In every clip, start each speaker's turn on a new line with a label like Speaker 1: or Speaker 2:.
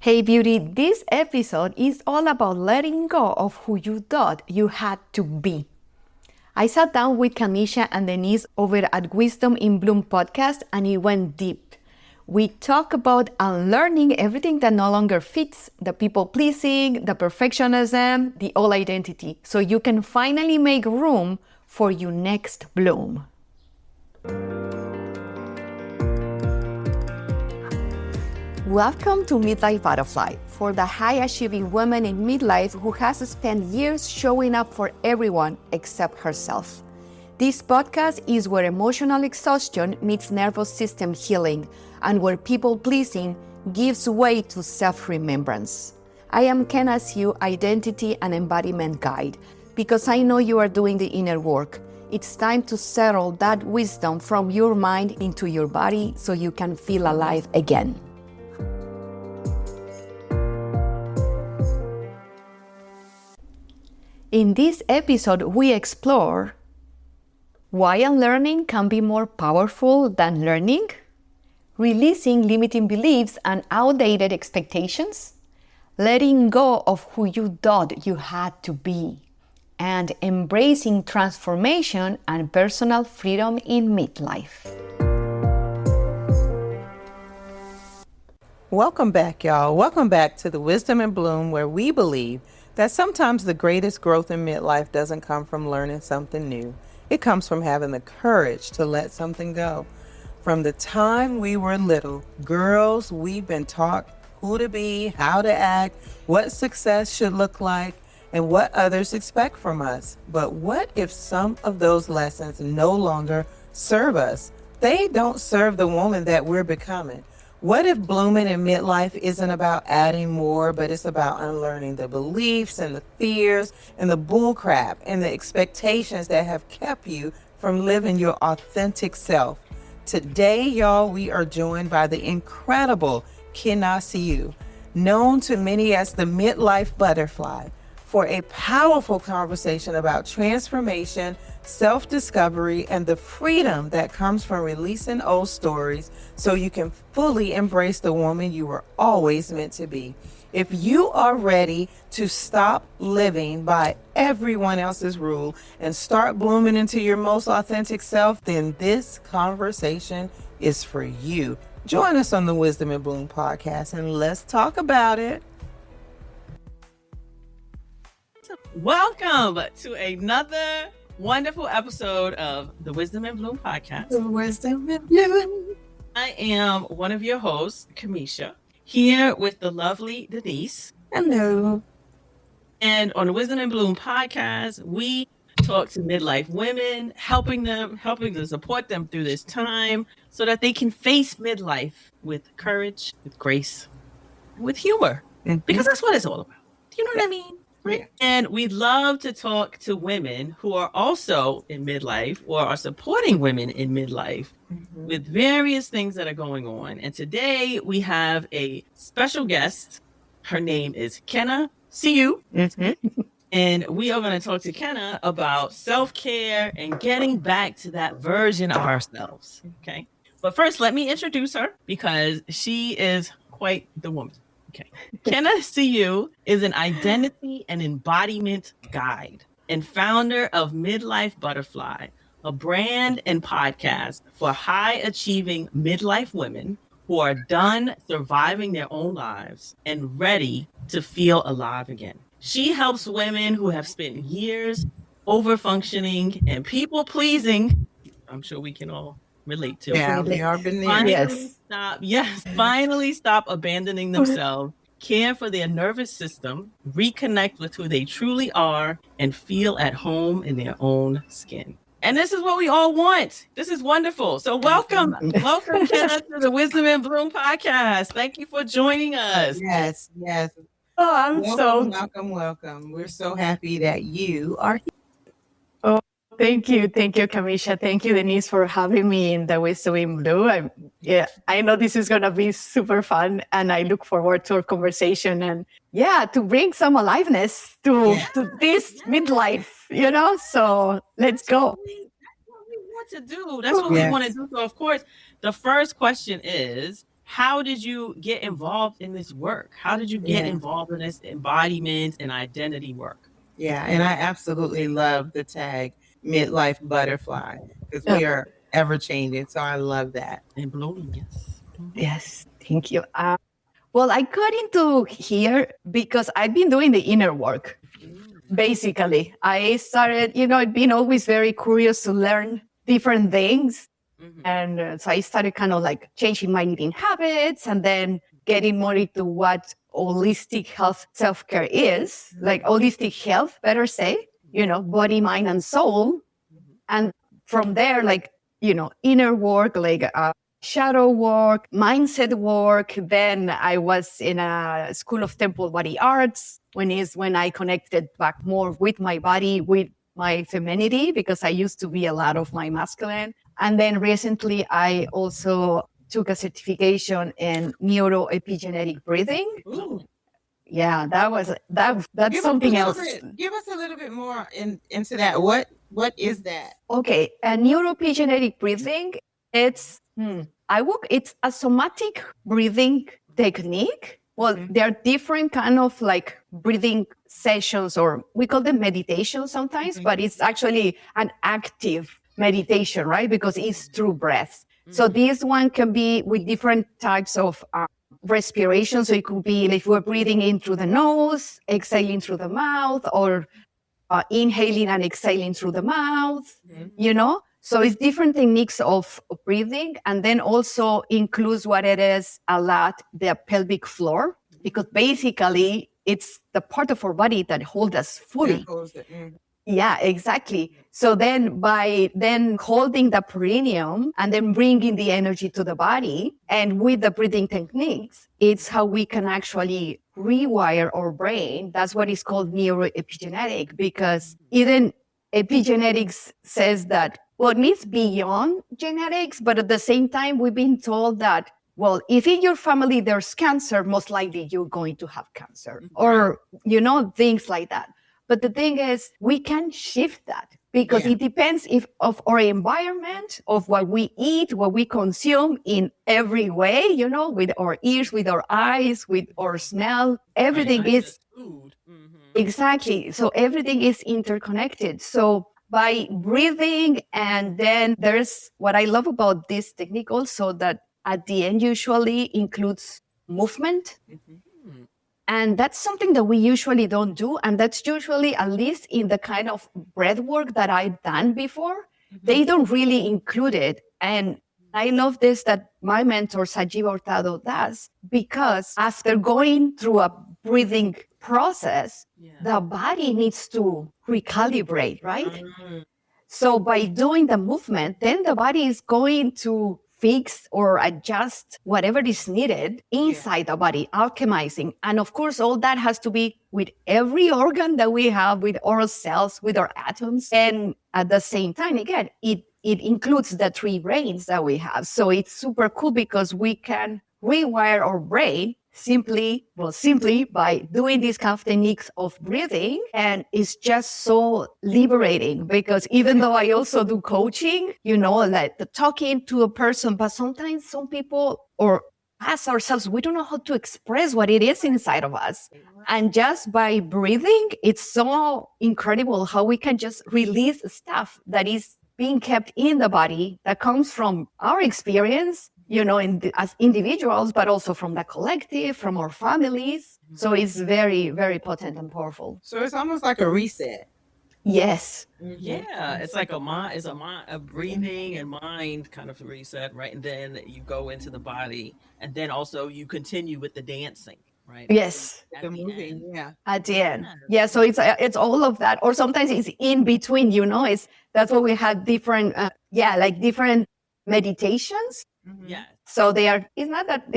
Speaker 1: Hey beauty, this episode is all about letting go of who you thought you had to be. I sat down with Kamesha and Denise over at Wisdom in Bloom podcast and it went deep. We talk about unlearning everything that no longer fits, the people pleasing, the perfectionism, the old identity, so you can finally make room for your next bloom. Welcome to Midlife Butterfly, for the high-achieving woman in midlife who has spent years showing up for everyone except herself. This podcast is where emotional exhaustion meets nervous system healing and where people-pleasing gives way to self-remembrance. I am Kena Siu, Identity and Embodiment Guide, because I know you are doing the inner work. It's time to settle that wisdom from your mind into your body so you can feel alive again. In this episode, we explore why unlearning can be more powerful than learning, releasing limiting beliefs and outdated expectations, letting go of who you thought you had to be, and embracing transformation and personal freedom in midlife.
Speaker 2: Welcome back, y'all. Welcome back to the Wisdom in Bloom, where we believe that sometimes the greatest growth in midlife doesn't come from learning something new. It comes from having the courage to let something go. From the time we were little, girls, we've been taught who to be, how to act, what success should look like, and what others expect from us. But what if some of those lessons no longer serve us? They don't serve the woman that we're becoming. What if blooming in midlife isn't about adding more, but it's about unlearning the beliefs and the fears and the bullcrap and the expectations that have kept you from living your authentic self? Today, y'all, we are joined by the incredible Kena Siu, known to many as the Midlife Butterfly, for a powerful conversation about transformation, self-discovery, and the freedom that comes from releasing old stories so you can fully embrace the woman you were always meant to be. If you are ready to stop living by everyone else's rule and start blooming into your most authentic self, then this conversation is for you. Join us on the Wisdom in Bloom podcast and let's talk about it. Welcome to another wonderful episode of the Wisdom in Bloom podcast.
Speaker 3: The Wisdom in Bloom.
Speaker 2: I am one of your hosts, Kamesha, here with the lovely Denise.
Speaker 3: Hello.
Speaker 2: And on the Wisdom in Bloom podcast, we talk to midlife women, helping to support them through this time so that they can face midlife with courage, with grace, with humor, because that's what it's all about. Do you know what I mean?
Speaker 3: Yeah.
Speaker 2: And we'd love to talk to women who are also in midlife or are supporting women in midlife with various things that are going on. And today we have a special guest. Her name is Kena Siu. And we are going to talk to Kena about self-care and getting back to that version of ourselves. Okay. But first, let me introduce her because she is quite the woman. Okay. Kena Siu is an identity and embodiment guide and founder of Midlife Butterfly, a brand and podcast for high-achieving midlife women who are done surviving their own lives and ready to feel alive again. She helps women who have spent years over-functioning and people-pleasing. I'm sure we can all relate to.
Speaker 3: Yeah, we are beneath.
Speaker 2: Finally stop abandoning themselves, care for their nervous system, reconnect with who they truly are, and feel at home in their own skin. And this is what we all want. This is wonderful. So welcome Kena, to the Wisdom in Bloom podcast. Thank you for joining us.
Speaker 3: Yes.
Speaker 1: Oh, I'm
Speaker 3: Welcome. We're so happy that you are here.
Speaker 1: Thank you, Kamesha. Thank you, Denise, for having me in the Wisdom in Blue. I know this is going to be super fun, and I look forward to our conversation and to bring some aliveness to this midlife, So let's go.
Speaker 2: That's what we want to do. So, of course, the first question is,
Speaker 3: how did you get involved in this work? How did you get involved in this embodiment and identity work?
Speaker 2: Yeah, and I absolutely love the tag Midlife Butterfly because we are ever changing. So I love that.
Speaker 3: And blooming, yes.
Speaker 1: Yes, thank you. Well, I got into here because I've been doing the inner work. Basically, I started, I've been always very curious to learn different things. And so I started kind of like changing my eating habits and then getting more into what holistic health self-care is, like holistic health, better say, body, mind, and soul. And from there, like, inner work, like shadow work, mindset work. Then I was in a school of temple body arts when I connected back more with my body, with my femininity, because I used to be a lot of my masculine. And then recently I also took a certification in neuroepigenetic breathing.
Speaker 3: Ooh.
Speaker 1: Yeah, that's something else.
Speaker 2: Give us a little bit more into that. What is that?
Speaker 1: Okay, a neuroepigenetic breathing, it's a somatic breathing technique. Well, there are different kind of like breathing sessions, or we call them meditation sometimes, but it's actually an active meditation, right? Because it's through breath. So this one can be with different types of respiration. So it could be if we're breathing in through the nose, exhaling through the mouth, or inhaling and exhaling through the mouth, So it's different techniques of breathing, and then also includes what it is a lot, the pelvic floor, because basically it's the part of our body that holds us fully. Yeah, exactly. So then by holding the perineum and then bringing the energy to the body, and with the breathing techniques, it's how we can actually rewire our brain. That's what is called neuroepigenetic, because even epigenetics says that, well, it means beyond genetics, but at the same time, we've been told that, well, if in your family there's cancer, most likely you're going to have cancer, or, things like that. But the thing is, we can shift that because it depends of our environment, of what we eat, what we consume in every way, with our ears, with our eyes, with our smell. Everything is
Speaker 3: food.
Speaker 1: Exactly. So everything is interconnected. So by breathing, and then there's what I love about this technique also, that at the end usually includes movement. And that's something that we usually don't do. And that's usually, at least in the kind of breath work that I've done before, they don't really include it. And I love this that my mentor, Sajib Hurtado, does, because after going through a breathing process, the body needs to recalibrate, right? So by doing the movement, then the body is going to fix or adjust whatever is needed inside the body, alchemizing. And of course, all that has to be with every organ that we have, with our cells, with our atoms. And at the same time, again, it includes the 3 brains that we have. So it's super cool because we can rewire our brain simply by doing these kind of techniques of breathing. And it's just so liberating, because even though I also do coaching, like the talking to a person, but sometimes some people, or us ourselves, we don't know how to express what it is inside of us. And just by breathing, it's so incredible how we can just release stuff that is being kept in the body, that comes from our experience, as individuals, but also from the collective, from our families. So it's very, very potent and powerful.
Speaker 2: So it's almost like a reset.
Speaker 1: Yes.
Speaker 3: Yeah, it's like a breathing and mind kind of reset, right? And then you go into the body, and then also you continue with the dancing, right?
Speaker 1: Yes.
Speaker 2: The moving,
Speaker 1: At the end. Yeah, so it's all of that. Or sometimes it's in between, that's why we have different, different meditations.
Speaker 3: Yeah.
Speaker 1: So it's not that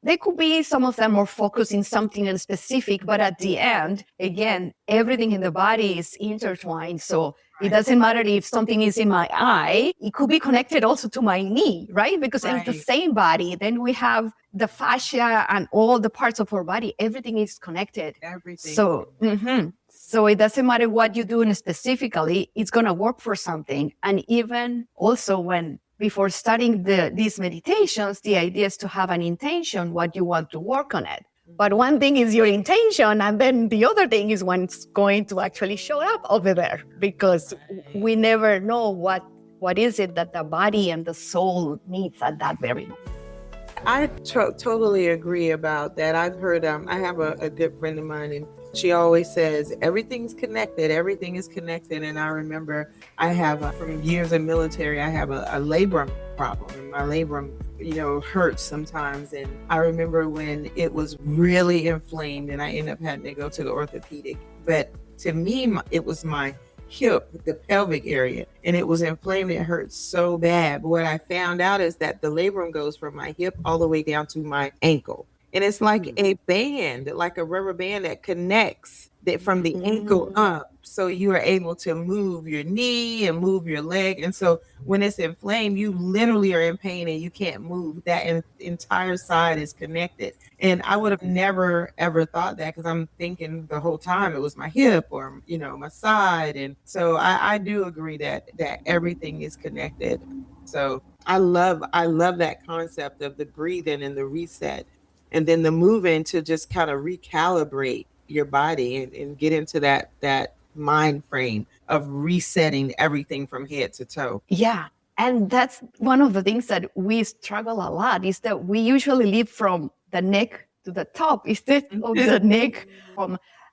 Speaker 1: they could be, some of them more focused in something in specific, but at the end, again, everything in the body is intertwined. So it doesn't matter if something is in my eye, it could be connected also to my knee, right? Because it's the same body. Then we have the fascia and all the parts of our body. Everything is connected.
Speaker 2: Everything.
Speaker 1: So it doesn't matter what you do specifically, it's going to work for something. And even also when before starting these meditations, the idea is to have an intention, what you want to work on it. But one thing is your intention, and then the other thing is what's going to actually show up over there, because we never know what is it that the body and the soul needs at that very moment.
Speaker 2: I totally agree about that. I've heard, I have a good friend of mine, and she always says, everything's connected. Everything is connected. And I remember I have, from years in military, I have a labrum problem. And my labrum, hurts sometimes. And I remember when it was really inflamed and I ended up having to go to the orthopedic. But to me, it was my hip, the pelvic area, and it was inflamed. It hurt so bad. But what I found out is that the labrum goes from my hip all the way down to my ankle. And it's like a band, like a rubber band that connects that from the ankle up. So you are able to move your knee and move your leg. And so when it's inflamed, you literally are in pain and you can't move. That entire side is connected. And I would have never, ever thought that, because I'm thinking the whole time it was my hip or, my side. And so I do agree that everything is connected. So I love that concept of the breathing and the reset. And then the moving to just kind of recalibrate your body and get into that mind frame of resetting everything from head to toe.
Speaker 1: Yeah. And that's one of the things that we struggle a lot, is that we usually live from the neck to the top instead of the neck.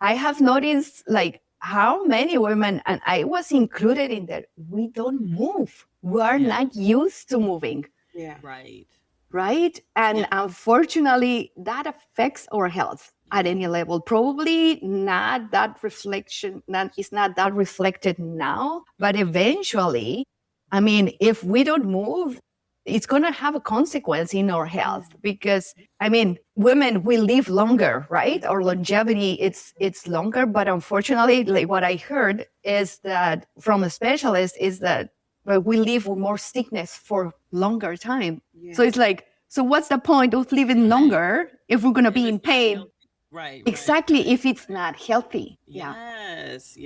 Speaker 1: I have noticed like how many women, and I was included in that, we don't move. We are not used to moving.
Speaker 2: Yeah.
Speaker 1: Right? And unfortunately, that affects our health at any level. Probably not that reflection, it's not that reflected now, but eventually, I mean, if we don't move, it's going to have a consequence in our health, because, I mean, women will live longer, right? Our longevity, it's longer, but unfortunately, like what I heard is that from a specialist is that we live with more sickness for longer time. Yeah. So it's like, so what's the point of living longer if we're going to be in pain?
Speaker 3: Right.
Speaker 1: Exactly. If it's not healthy.
Speaker 3: Yes.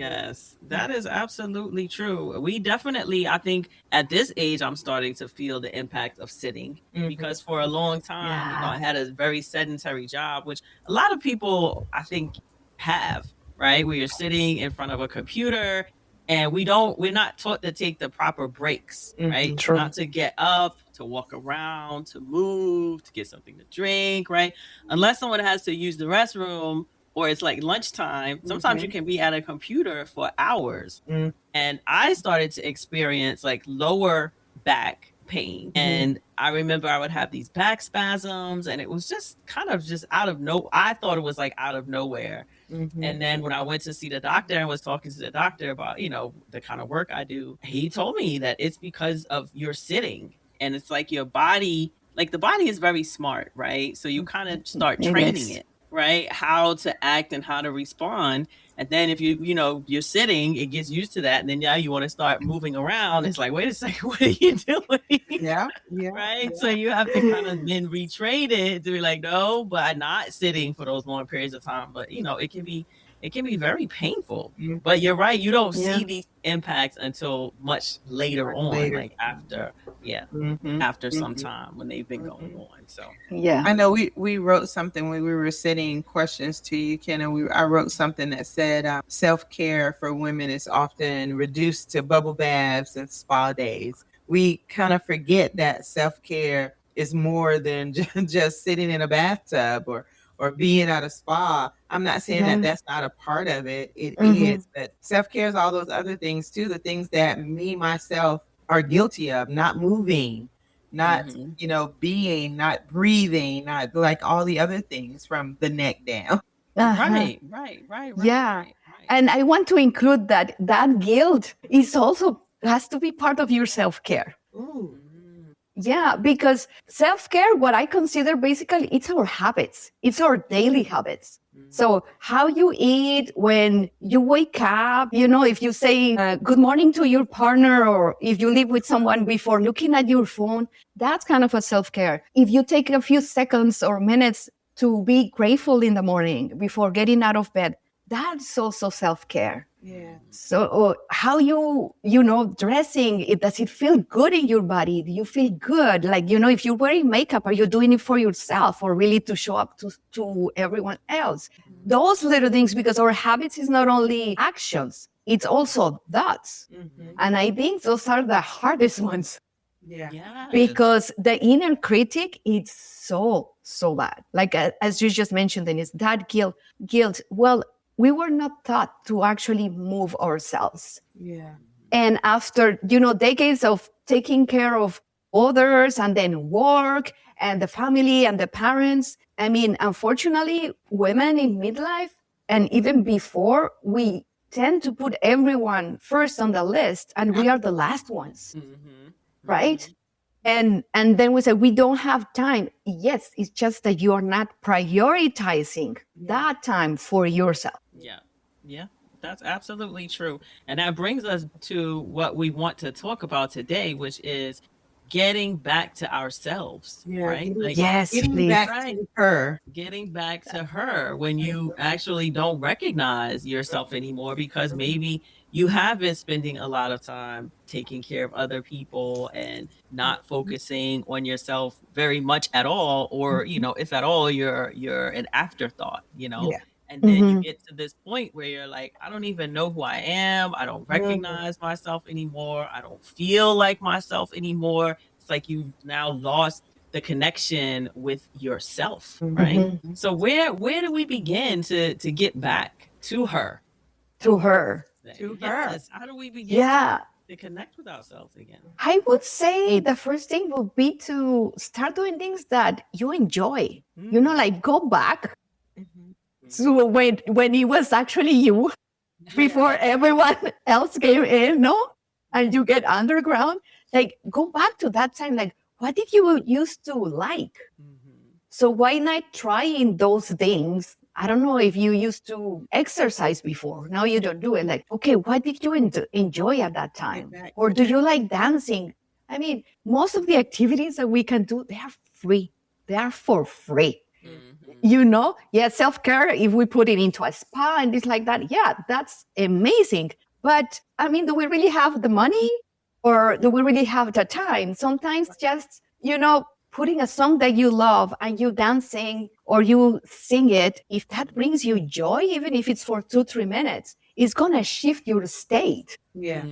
Speaker 3: That is absolutely true. We definitely, I think at this age, I'm starting to feel the impact of sitting, because for a long time, I had a very sedentary job, which a lot of people, I think, have, right? Where you're sitting in front of a computer. And we're not taught to take the proper breaks, right?
Speaker 2: True.
Speaker 3: Not to get up, to walk around, to move, to get something to drink, right? Unless someone has to use the restroom or it's like lunchtime, sometimes you can be at a computer for hours. And I started to experience like lower back pain. And I remember I would have these back spasms, and it was just kind of just I thought it was like out of nowhere. And then when I went to see the doctor and was talking to the doctor about, the kind of work I do, he told me that it's because of your sitting. And it's like your body, like the body is very smart, right? So you kind of start training it, right? How to act and how to respond. And then if you're sitting, it gets used to that. And then now you want to start moving around. It's like, wait a second, what are you doing?
Speaker 2: Yeah.
Speaker 3: Right. Yeah. So you have to kind of then retrain it to be like, no, but I'm not sitting for those long periods of time. But it can be very painful. But you're right. You don't see these impacts until much later on, like after, after some time when they've been going on. So
Speaker 2: I know we wrote something when we were sending questions to you, Kena. I wrote something that said self-care for women is often reduced to bubble baths and spa days. We kind of forget that self-care is more than just sitting in a bathtub or being at a spa. I'm not saying that that's not a part of it. It is, but self-care is all those other things too, the things that me, myself are guilty of, not moving, not, being, not breathing, not like all the other things from the neck down.
Speaker 3: Right.
Speaker 1: Yeah.
Speaker 3: Right.
Speaker 1: And I want to include that guilt is also has to be part of your self-care.
Speaker 2: Ooh.
Speaker 1: Yeah, because self-care, what I consider basically, it's our habits. It's our daily habits. So how you eat, when you wake up, if you say good morning to your partner, or if you live with someone before looking at your phone, that's kind of a self-care. If you take a few seconds or minutes to be grateful in the morning before getting out of bed, that's also self-care.
Speaker 2: Yeah.
Speaker 1: So how dressing, does it feel good in your body? Do you feel good? Like, if you're wearing makeup, are you doing it for yourself or really to show up to everyone else? Those little things, because our habits is not only actions, it's also thoughts. And I think those are the hardest ones.
Speaker 2: Yeah.
Speaker 3: Yes.
Speaker 1: Because the inner critic is so bad. Like as you just mentioned, Denise, that guilt. Well, we were not taught to actually move ourselves.
Speaker 2: Yeah.
Speaker 1: And after decades of taking care of others and then work and the family and the parents, I mean, unfortunately, women in midlife and even before, we tend to put everyone first on the list, and we are the last ones. Right? And then we say, we don't have time. Yes, it's just that you are not prioritizing that time for yourself.
Speaker 3: Yeah, that's absolutely true. And that brings us to what we want to talk about today, which is getting back to ourselves, right? Like,
Speaker 1: Yes,
Speaker 2: Getting
Speaker 1: please.
Speaker 2: back
Speaker 3: right.
Speaker 2: to her.
Speaker 3: Getting back to her when you actually don't recognize yourself anymore, because maybe you have been spending a lot of time taking care of other people and not focusing on yourself very much at all, or if at all, you're an afterthought.
Speaker 2: Yeah.
Speaker 3: And then you get to this point where you're like, I don't even know who I am. I don't recognize myself anymore. I don't feel like myself anymore. It's like you've now lost the connection with yourself, right? So where do we begin to get back to her?
Speaker 1: To her.
Speaker 2: To
Speaker 3: Yes. How do we begin to connect with ourselves again?
Speaker 1: I would say the first thing would be to start doing things that you enjoy. Like go back to when it was actually you, before everyone else came in, and you get underground. Like go back to that time. Like, what did you used to like? So why not trying those things? I don't know if you used to exercise before. Now you don't do it. Like, okay, what did you enjoy at that time?
Speaker 2: Exactly.
Speaker 1: Or do you like dancing? I mean, most of the activities that we can do, they are free. They are for free. Self-care, if we put it into a spa and things like that, that's amazing. But I mean, do we really have the money, or do we really have the time? Sometimes just, putting a song that you love and you dancing or you sing it, if that brings you joy, even if it's for 2-3 minutes, it's going to shift your state.
Speaker 2: Yeah.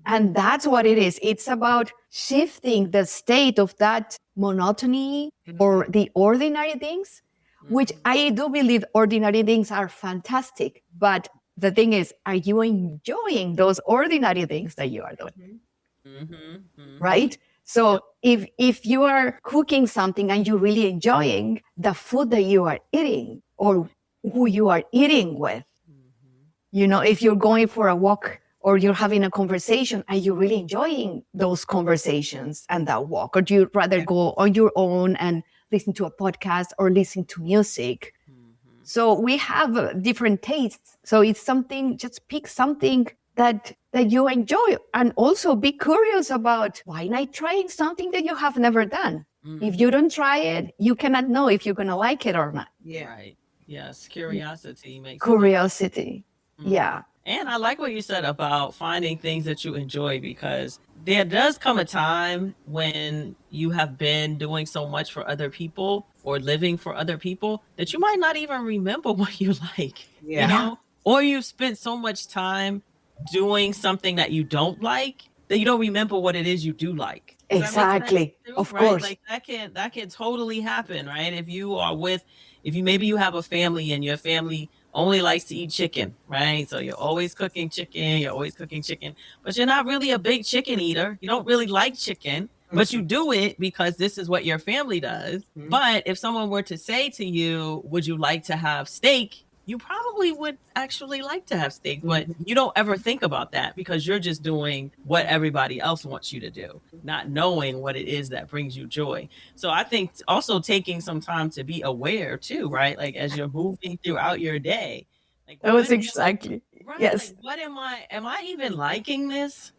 Speaker 1: And that's what it is. It's about shifting the state of that monotony or the ordinary things, which I do believe ordinary things are fantastic. But the thing is, are you enjoying those ordinary things that you are doing? Right? So if you are cooking something and you're really enjoying the food that you are eating or who you are eating with, if you're going for a walk or you're having a conversation and you're really enjoying those conversations and that walk, or do you rather go on your own and listen to a podcast or listen to music? So we have different tastes. So it's something, just pick something that you enjoy, and also be curious about why not trying something that you have never done. If you don't try it, you cannot know if you're going to like it or not.
Speaker 2: Yeah.
Speaker 3: Right. Yes. Curiosity makes
Speaker 1: Curiosity. Yeah.
Speaker 3: And I like what you said about finding things that you enjoy, because there does come a time when you have been doing so much for other people or living for other people that you might not even remember what you like, or you've spent so much time doing something that you don't like that you don't remember what it is you do like.
Speaker 1: Exactly. Of course.
Speaker 3: Like that can totally happen, right? If maybe you have a family and your family only likes to eat chicken, right? So you're always cooking chicken, but you're not really a big chicken eater. You don't really like chicken, but you do it because this is what your family does. But if someone were to say to you, would you like to have steak? You probably would actually like to have steak, but you don't ever think about that because you're just doing what everybody else wants you to do, not knowing what it is that brings you joy. So I think also taking some time to be aware too, right? Like as you're moving throughout your day, like
Speaker 1: that was exactly.
Speaker 3: Right,
Speaker 1: Yes.
Speaker 3: like, what am I even liking this?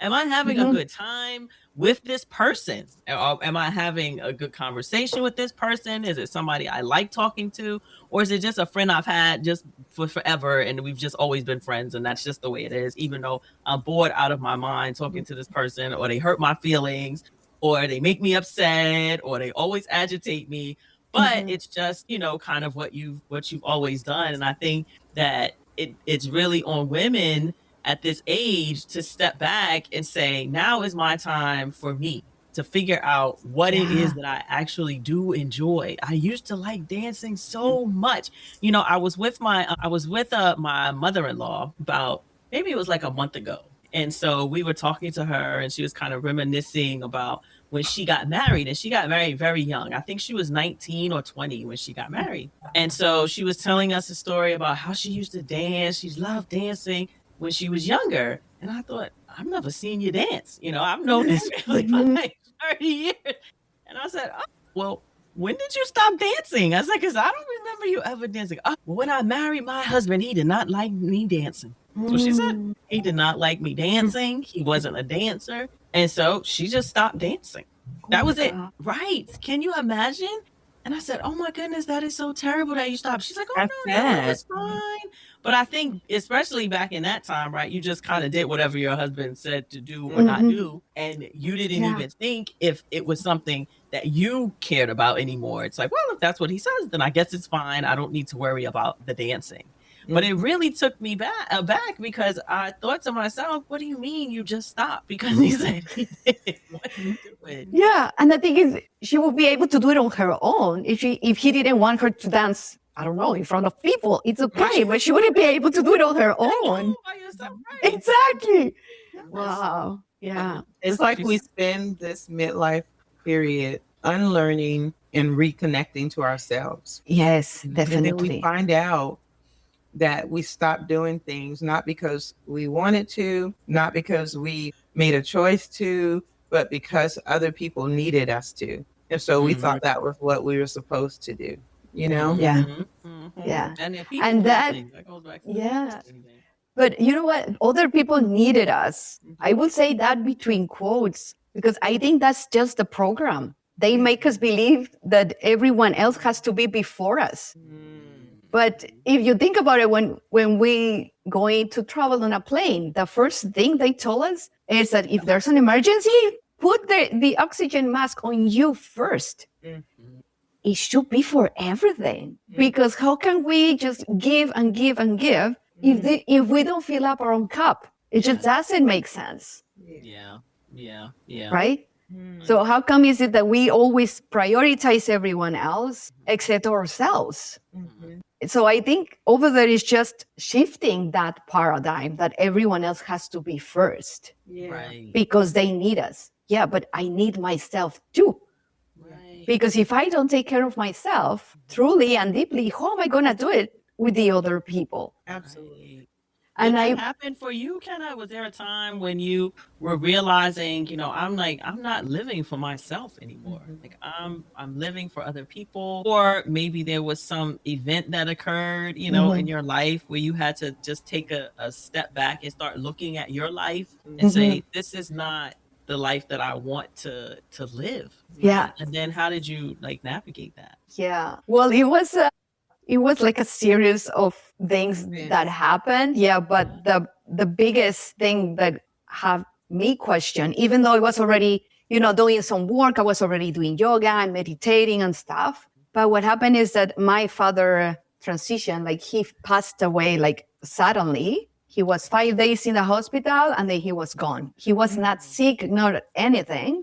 Speaker 3: Am I having a good time with this person? Or am I having a good conversation with this person? Is it somebody I like talking to? Or is it just a friend I've had just for forever and we've just always been friends and that's just the way it is, even though I'm bored out of my mind talking to this person, or they hurt my feelings, or they make me upset, or they always agitate me. But it's just, kind of what you've always done. And I think that it's really on women at this age to step back and say, now is my time for me to figure out what it is that I actually do enjoy. I used to like dancing so much. I was with my mother-in-law about, maybe it was like a month ago. And so we were talking to her and she was kind of reminiscing about when she got married, and she got married very young. I think she was 19 or 20 when she got married. And so she was telling us a story about how she used to dance. She loved dancing when she was younger. And I thought, I've never seen you dance. I've known this family for like 30 years. And I said, oh, well, when did you stop dancing? I said, because I don't remember you ever dancing. Oh, well, when I married my husband, he did not like me dancing. So she said, he did not like me dancing. He wasn't a dancer. And so she just stopped dancing. That was it. Right. Can you imagine? And I said, oh my goodness, that is so terrible that you stopped. She's like, oh, no, it's fine. But I think, especially back in that time, right, you just kind of did whatever your husband said to do or not do. And you didn't even think if it was something that you cared about anymore. It's like, well, if that's what he says, then I guess it's fine. I don't need to worry about the dancing. But it really took me back because I thought to myself, what do you mean you just stopped? Because he said he did. What are you doing?
Speaker 1: Yeah. And the thing is, she would be able to do it on her own. If he didn't want her to dance, I don't know, in front of people, it's okay. But she wouldn't be able to do it on her own.
Speaker 3: By yourself, right?
Speaker 1: Exactly. Wow. Yeah.
Speaker 2: It's like we spend this midlife period unlearning and reconnecting to ourselves.
Speaker 1: Yes,
Speaker 2: And then
Speaker 1: definitely.
Speaker 2: we find out that we stopped doing things, not because we wanted to, not because we made a choice to, but because other people needed us to. And so we thought that was what we were supposed to do,
Speaker 1: Yeah. Yeah.
Speaker 3: And
Speaker 1: that
Speaker 3: goes back to
Speaker 1: anything. But you know what? Other people needed us. I will say that between quotes, because I think that's just the program. They make us believe that everyone else has to be before us. But if you think about it, when we going to travel on a plane, the first thing they told us is that if there's an emergency, put the oxygen mask on you first. It should be for everything. Because how can we just give and give and give if we don't fill up our own cup? It just doesn't make sense.
Speaker 3: Yeah.
Speaker 1: Right? So how come is it that we always prioritize everyone else except ourselves? So I think over there is just shifting that paradigm that everyone else has to be first because they need us. Yeah, but I need myself too. Because if I don't take care of myself truly and deeply, how am I going to do it with the other people?
Speaker 2: Absolutely.
Speaker 3: And that happened for you, Kena? Was there a time when you were realizing, I'm not living for myself anymore. Like I'm living for other people, or maybe there was some event that occurred, in your life where you had to just take a step back and start looking at your life and say, this is not the life that I want to live.
Speaker 1: Yeah.
Speaker 3: And then how did you navigate that?
Speaker 1: Yeah. Well, it was like a series of things that happened. Yeah. But the biggest thing that have me question, even though I was already, doing some work, I was already doing yoga and meditating and stuff. But what happened is that my father transitioned, he passed away, suddenly. He was 5 days in the hospital and then he was gone. He was not sick, not anything.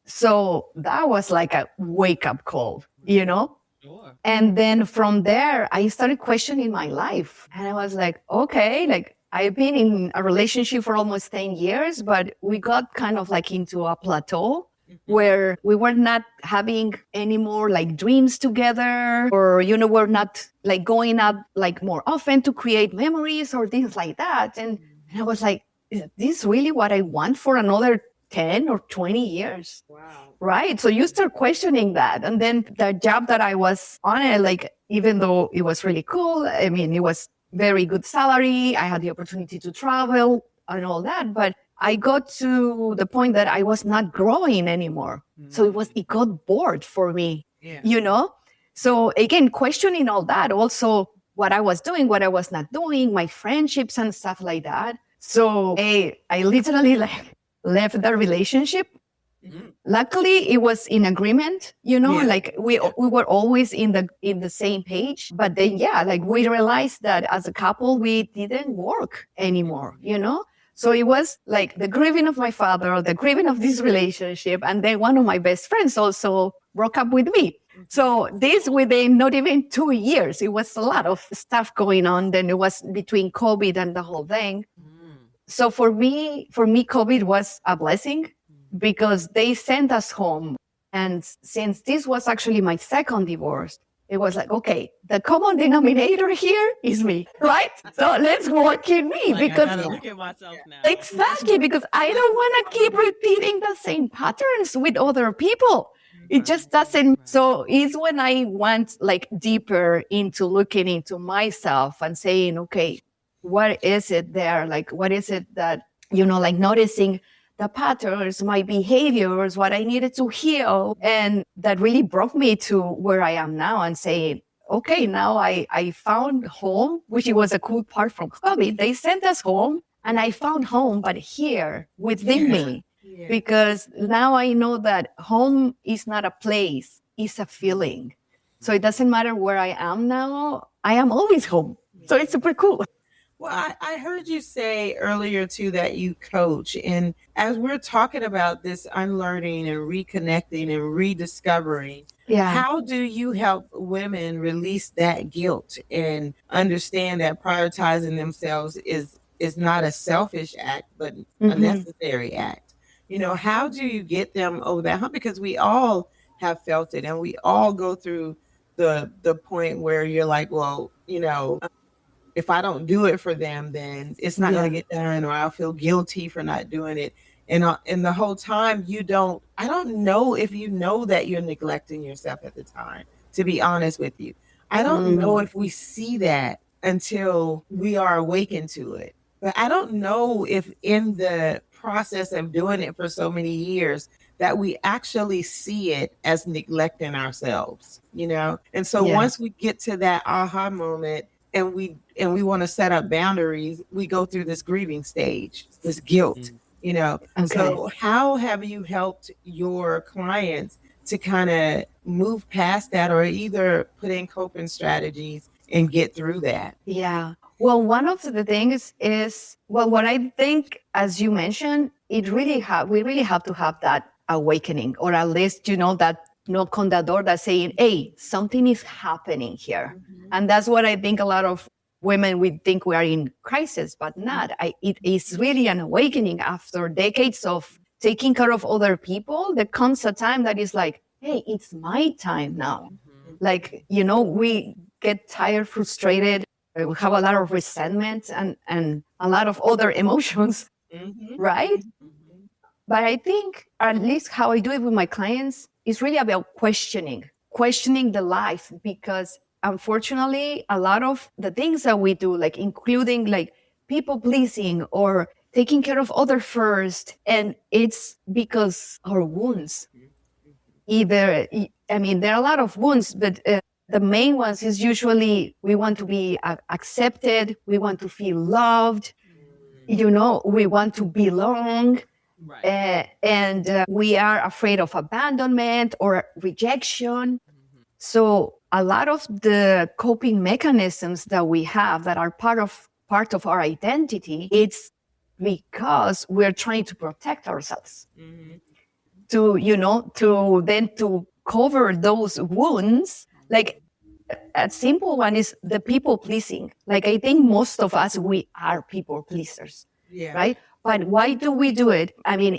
Speaker 1: So that was like a wake-up call,
Speaker 3: Sure.
Speaker 1: And then from there, I started questioning my life. And I was like, okay, I've been in a relationship for almost 10 years, but we got kind of into a plateau where we were not having any more dreams together, or, we're not going out more often to create memories or things like that. And I was like, is this really what I want for another 10 or 20 years?
Speaker 2: Wow.
Speaker 1: Right. So you start questioning that. And then the job that I was on it, even though it was really cool, it was very good salary. I had the opportunity to travel and all that, but I got to the point that I was not growing anymore. So it got bored for me, So again, questioning all that, also what I was doing, what I was not doing, my friendships and stuff like that. So I literally left the relationship. Luckily, it was in agreement, we were always in the same page. But then, we realized that as a couple, we didn't work anymore, So it was like the grieving of my father, the grieving of this relationship. And then one of my best friends also broke up with me. So this within not even 2 years, it was a lot of stuff going on. Then it was between COVID and the whole thing. So for me, COVID was a blessing because they sent us home. And since this was actually my second divorce, it was like, okay, the common denominator here is me, right? So let's work in me because
Speaker 3: I gotta look at myself now.
Speaker 1: Exactly, because I don't want to keep repeating the same patterns with other people. It just doesn't. So it's when I went deeper into looking into myself and saying, okay, what is it there? What is it that, noticing the patterns, my behaviors, what I needed to heal. And that really brought me to where I am now and saying, okay, now I found home, which it was a cool part from COVID. They sent us home and I found home, but here within me, because now I know that home is not a place, it's a feeling. So it doesn't matter where I am now, I am always home. So it's super cool.
Speaker 2: Well, I heard you say earlier too that you coach. And as we're talking about this unlearning and reconnecting and rediscovering, how do you help women release that guilt and understand that prioritizing themselves is not a selfish act, but a necessary act? How do you get them over that hump? Because we all have felt it and we all go through the point where you're like, well, if I don't do it for them, then it's not going to get done, or I'll feel guilty for not doing it. And the whole time I don't know if you know that you're neglecting yourself at the time, to be honest with you. I don't know if we see that until we are awakened to it. But I don't know if in the process of doing it for so many years that we actually see it as neglecting ourselves, And so once we get to that aha moment, and we want to set up boundaries, we go through this grieving stage, this guilt, Okay. So how have you helped your clients to kind of move past that, or either put in coping strategies and get through that?
Speaker 1: Yeah. Well, one of the things is, what I think, as you mentioned, we really have to have that awakening, or at least, that knock on the door that's saying, hey, something is happening here. And that's what I think a lot of women, we think we are in crisis, but not. It is really an awakening after decades of taking care of other people. There comes a time that is like, hey, it's my time now. We get tired, frustrated, we have a lot of resentment and a lot of other emotions, right? But I think, at least how I do it with my clients, is really about questioning the life, because unfortunately, a lot of the things that we do, including people pleasing or taking care of others first, and it's because our wounds. There are a lot of wounds, but the main ones is usually we want to be accepted, we want to feel loved, we want to belong. Right. And we are afraid of abandonment or rejection. So a lot of the coping mechanisms that we have that are part of our identity, it's because we're trying to protect ourselves. To cover those wounds. A simple one is the people pleasing. I think most of us, we are people pleasers, right? But why do we do it?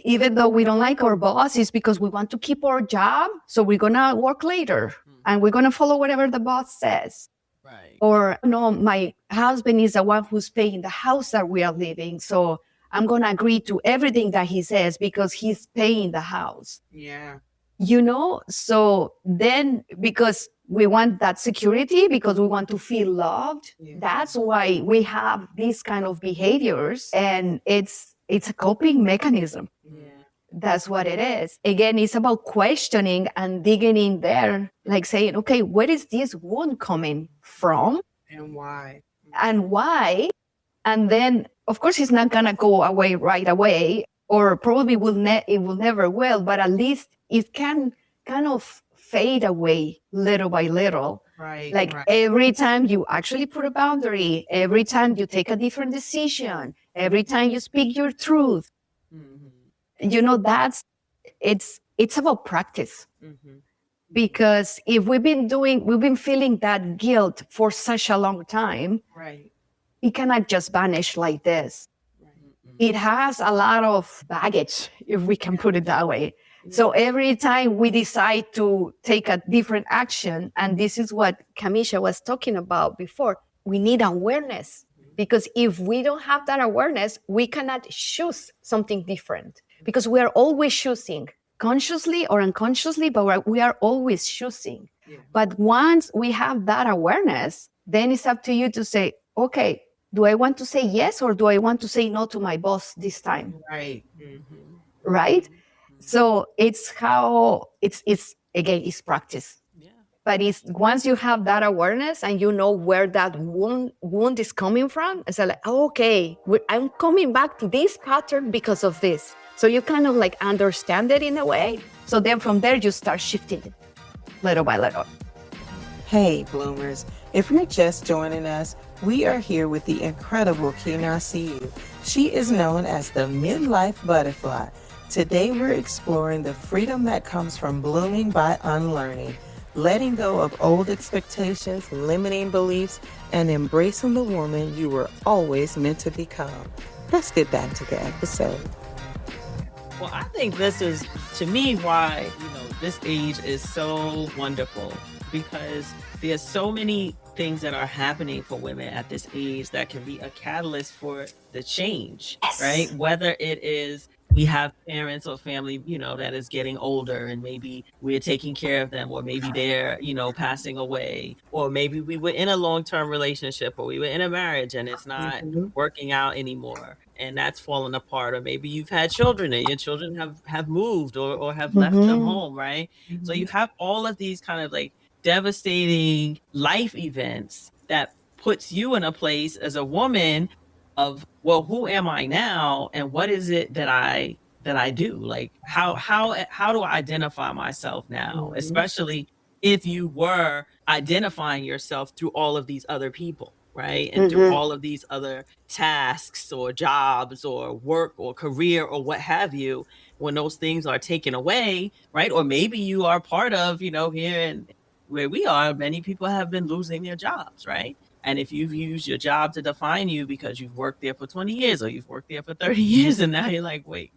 Speaker 1: Even though we don't like our boss, it's because we want to keep our job. So we're going to work later and we're going to follow whatever the boss says. Right. Or, no, my husband is the one who's paying the house that we are living. So I'm going to agree to everything that he says because he's paying the house.
Speaker 2: Yeah.
Speaker 1: So then, because we want that security, because we want to feel loved, that's why we have these kind of behaviors. And it's it's a coping mechanism.
Speaker 3: Yeah.
Speaker 1: That's what it is. Again, it's about questioning and digging in there, like saying, okay, where is this wound coming from?
Speaker 2: And why?
Speaker 1: And why? And then, of course, it's not going to go away right away, or probably it will never will, but at least it can kind of fade away little by little.
Speaker 2: Right.
Speaker 1: Like every time you actually put a boundary, every time you take a different decision, every time you speak your truth, it's about practice. Because if we've been feeling that guilt for such a long time,
Speaker 2: Right.
Speaker 1: it cannot just vanish like this. It has a lot of baggage, if we can put it that way. So every time we decide to take a different action, and this is what Kamesha was talking about before, we need awareness. Because if we don't have that awareness, we cannot choose something different. Because we are always choosing, consciously or unconsciously, but we are always choosing. Yeah. But once we have that awareness, then it's up to you to say, okay, do I want to say yes, or do I want to say no to my boss this time?
Speaker 2: Right.
Speaker 1: Right? So it's practice. Yeah. But it's once you have that awareness and you know where that wound is coming from, it's like, oh, okay, I'm coming back to this pattern because of this. So you kind of like understand it in a way. So then from there, you start shifting it little by little.
Speaker 2: Hey, Bloomers. If you're just joining us, we are here with the incredible Kena Siu. She is known as the Midlife Butterfly. Today, we're exploring the freedom that comes from blooming by unlearning, letting go of old expectations, limiting beliefs, and embracing the woman you were always meant to become. Let's get back to the episode.
Speaker 3: Well, I think this is, to me, why, this age is so wonderful, because there's so many things that are happening for women at this age that can be a catalyst for the change, yes. Right? Whether it is we have parents or family, that is getting older, and maybe we're taking care of them, or maybe they're, passing away, or maybe we were in a long-term relationship, or we were in a marriage and it's not working out anymore, and that's fallen apart, or maybe you've had children and your children have moved or have left them home, right? So you have all of these kind of like devastating life events that puts you in a place as a woman of, well, who am I now, and what is it that I do? Like, how do I identify myself now? Especially if you were identifying yourself through all of these other people, right? And through all of these other tasks or jobs or work or career or what have you, when those things are taken away, right? Or maybe you are part of, here in where we are, many people have been losing their jobs, right? And if you've used your job to define you because you've worked there for 20 years or you've worked there for 30 years, and now you're like, wait,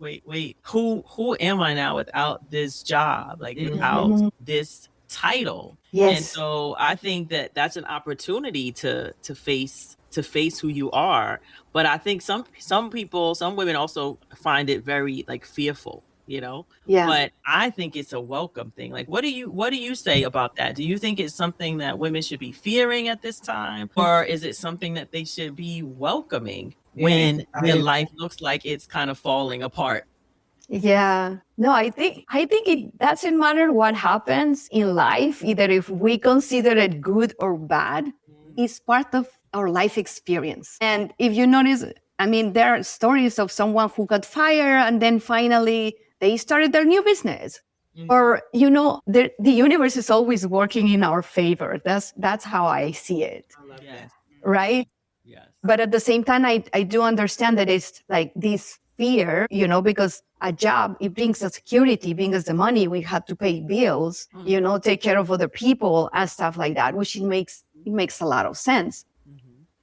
Speaker 3: who am I now without this job? Like without this title? Yes. And so I think that that's an opportunity to face who you are. But I think some women also find it very like fearful. Yeah. But I think it's a welcome thing. Like, what do you say about that? Do you think it's something that women should be fearing at this time, or is it something that they should be welcoming when their life looks like it's kind of falling apart?
Speaker 1: Yeah. No, I think it doesn't matter what happens in life, either if we consider it good or bad, it's part of our life experience. And if you notice, there are stories of someone who got fired and then finally they started their new business. Or, the universe is always working in our favor. That's how I see it. I love that. Right? Yes. But at the same time, I do understand that it's like this fear, because a job, it brings us security, brings us the money. We have to pay bills, take care of other people and stuff like that, which it makes a lot of sense.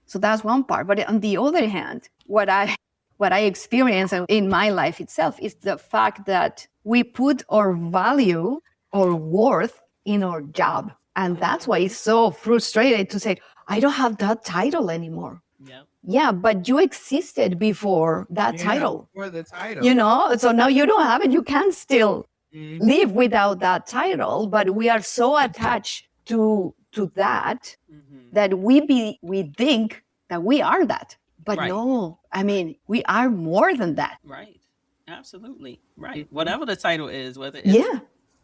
Speaker 1: So that's one part. But on the other hand, what I experience in my life itself is the fact that we put our value or worth in our job. And that's why it's so frustrating to say, I don't have that title anymore. Yep. Yeah, but you existed before that title.
Speaker 2: Before the title.
Speaker 1: So now you don't have it. You can still live without that title, but we are so attached to that that we think that we are that. But
Speaker 3: Right.
Speaker 1: no, I mean, we are more than that.
Speaker 3: Right. Absolutely. Right. Whatever the title is, whether it's
Speaker 1: Yeah.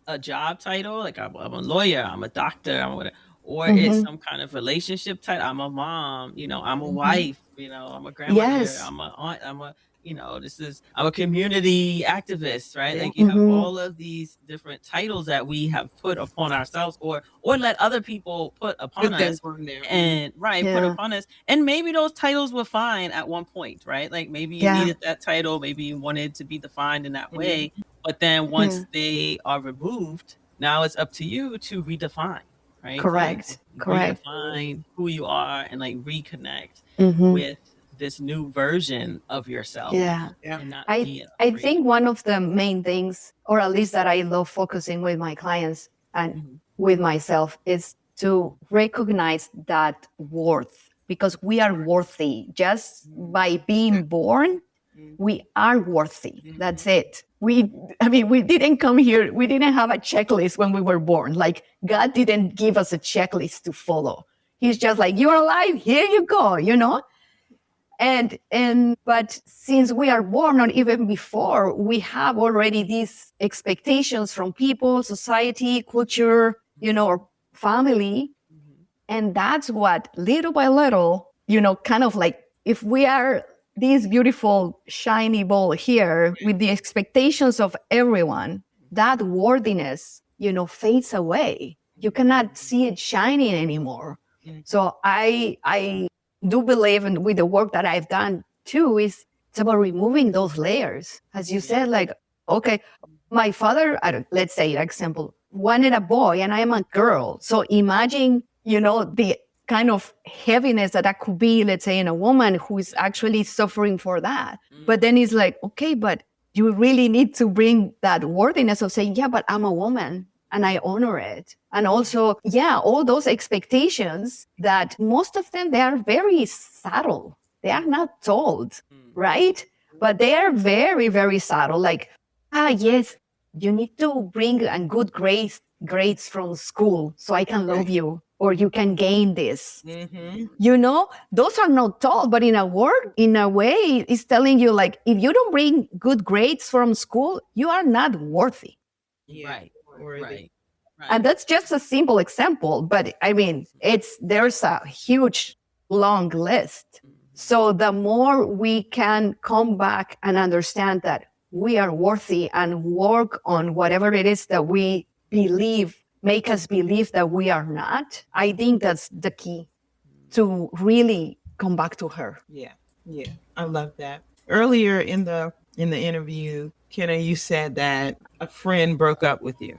Speaker 3: a job title, like I'm a lawyer, I'm a doctor, I'm whatever, or it's
Speaker 1: Mm-hmm.
Speaker 3: some kind of relationship title. I'm a mom, I'm a
Speaker 1: Mm-hmm.
Speaker 3: wife, I'm a grandmother,
Speaker 1: Yes.
Speaker 3: I'm a aunt, I'm a community activist, right? Like you have
Speaker 1: Mm-hmm.
Speaker 3: all of these different titles that we have put upon ourselves or let other people put upon
Speaker 2: Put them
Speaker 3: us.
Speaker 2: on there.
Speaker 3: And put
Speaker 1: Yeah.
Speaker 3: upon us. And maybe those titles were fine at one point, right? Like maybe you
Speaker 1: Yeah.
Speaker 3: needed that title, maybe you wanted to be defined in that
Speaker 2: Mhm.
Speaker 3: way. But then
Speaker 1: Yeah.
Speaker 3: once they are removed, now it's up to you to redefine, right?
Speaker 1: Correct. Correct.
Speaker 3: Redefine who you are and like reconnect
Speaker 1: Mm-hmm.
Speaker 3: with this new version of yourself.
Speaker 1: Yeah.
Speaker 2: Yeah.
Speaker 3: And not
Speaker 1: I
Speaker 3: be
Speaker 1: I
Speaker 3: afraid.
Speaker 1: think one of the main things, or at least that I love focusing with my clients and
Speaker 3: Mhm.
Speaker 1: with myself, is to recognize that worth, because we are worthy just by being born. We are worthy. That's it. We didn't come here. We didn't have a checklist when we were born. Like God didn't give us a checklist to follow. He's just like, you're alive. Here you go. But since we are born, or even before, we have already these expectations from people, society, culture, or family. And that's what little by little, kind of like, if we are this beautiful shiny ball here with the expectations of everyone, that worthiness, fades away. You cannot see it shining anymore. So I do believe, and with the work that I've done too, is it's about removing those layers. As you said, like, okay, my father, let's say, example, wanted a boy and I am a girl. So imagine, the kind of heaviness that could be, let's say, in a woman who is actually suffering for that. But then it's like, okay, but you really need to bring that worthiness of saying, yeah, but I'm a woman and I honor it. And also, all those expectations that most of them, they are very subtle. They are not told, right? But they are very, very subtle. Like, yes, you need to bring a good grades from school so I can love you, or you can gain this. Those are not told, but in a way, it's telling you, like, if you don't bring good grades from school, you are not worthy.
Speaker 3: Right. Right.
Speaker 1: And that's just a simple example, but I mean, there's a huge, long list. So the more we can come back and understand that we are worthy and work on whatever it is that we believe, make us believe that we are not, I think that's the key to really come back to her.
Speaker 2: Yeah. I love that. Earlier in the interview, Kena, you said that a friend broke up with you.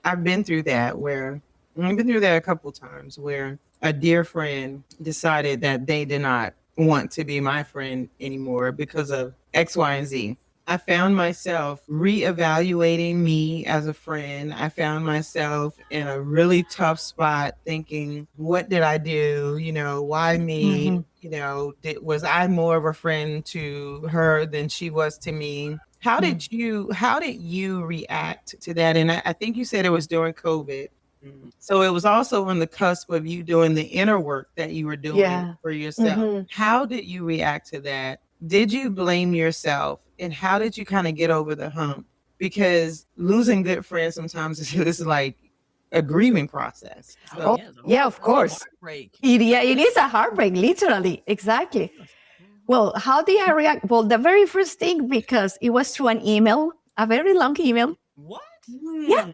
Speaker 2: I've been through that a couple of times where a dear friend decided that they did not want to be my friend anymore because of X, Y, and Z. I found myself reevaluating me as a friend. I found myself in a really tough spot thinking, what did I do? Why me? Was I more of a friend to her than she was to me? How did you react to that? And I think you said it was during COVID. So it was also on the cusp of you doing the inner work that you were doing for yourself. How did you react to that? Did you blame yourself? And how did you kind of get over the hump? Because losing good friends sometimes is like a grieving process. So,
Speaker 1: Of course.
Speaker 3: Heartbreak.
Speaker 1: It is a heartbreak, literally. Exactly. Well, how did I react? Well, the very first thing, because it was through an email, a very long email.
Speaker 3: What?
Speaker 1: Yeah.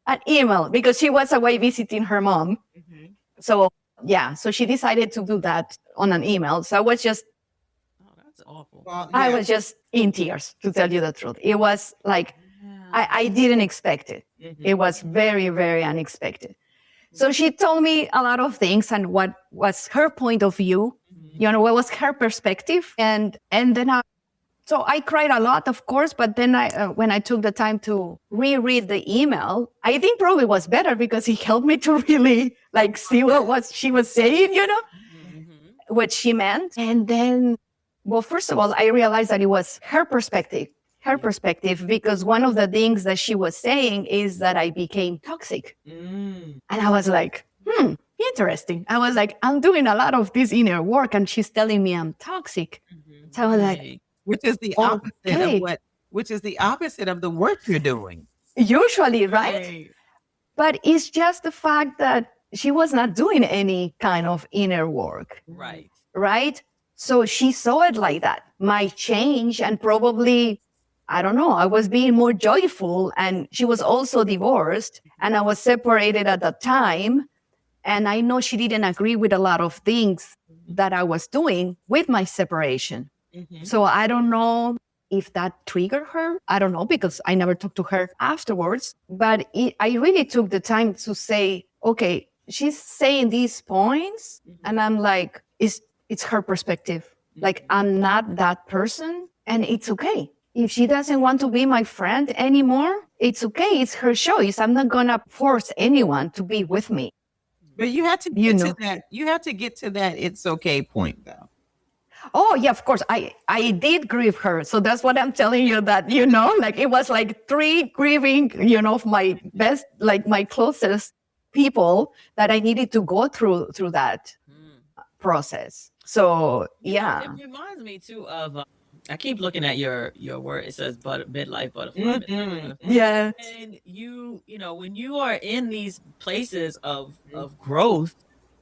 Speaker 1: An email, because she was away visiting her mom. So, so she decided to do that on an email. So I was just,
Speaker 3: that's awful.
Speaker 1: I was just in tears, to tell you the truth. It was like, I didn't expect it. It was very, very unexpected. So she told me a lot of things and what was her point of view, what was her perspective. And then so I cried a lot, of course, but then when I took the time to reread the email, I think probably was better because it helped me to really like see what she was saying, what she meant. And then, well, first of all, I realized that it was her perspective, because one of the things that she was saying is that I became toxic. And I was like, interesting. I was like, I'm doing a lot of this inner work and she's telling me I'm toxic. So I was like,
Speaker 2: which is the opposite of the work you're doing.
Speaker 1: Usually, right? But it's just the fact that she was not doing any kind of inner work. Right? So she saw it like that. My change, and probably, I don't know, I was being more joyful, and she was also divorced and I was separated at that time. And I know she didn't agree with a lot of things that I was doing with my separation. So I don't know if that triggered her. I don't know, because I never talked to her afterwards. But I really took the time to say, okay, she's saying these points. And I'm like, it's her perspective. Like, I'm not that person, and it's okay. If she doesn't want to be my friend anymore, it's okay. It's her choice. I'm not going to force anyone to be with me.
Speaker 2: But you have to get to that. You have to get to that it's okay point, though.
Speaker 1: Oh, yeah, of course. I did grieve her. So that's what I'm telling you, that, like it was like 3 grieving, of my best, like my closest people that I needed to go through that process. So, yeah.
Speaker 3: It reminds me too of, I keep looking at your word. It says midlife butterfly.
Speaker 1: Yeah.
Speaker 3: And when you are in these places of growth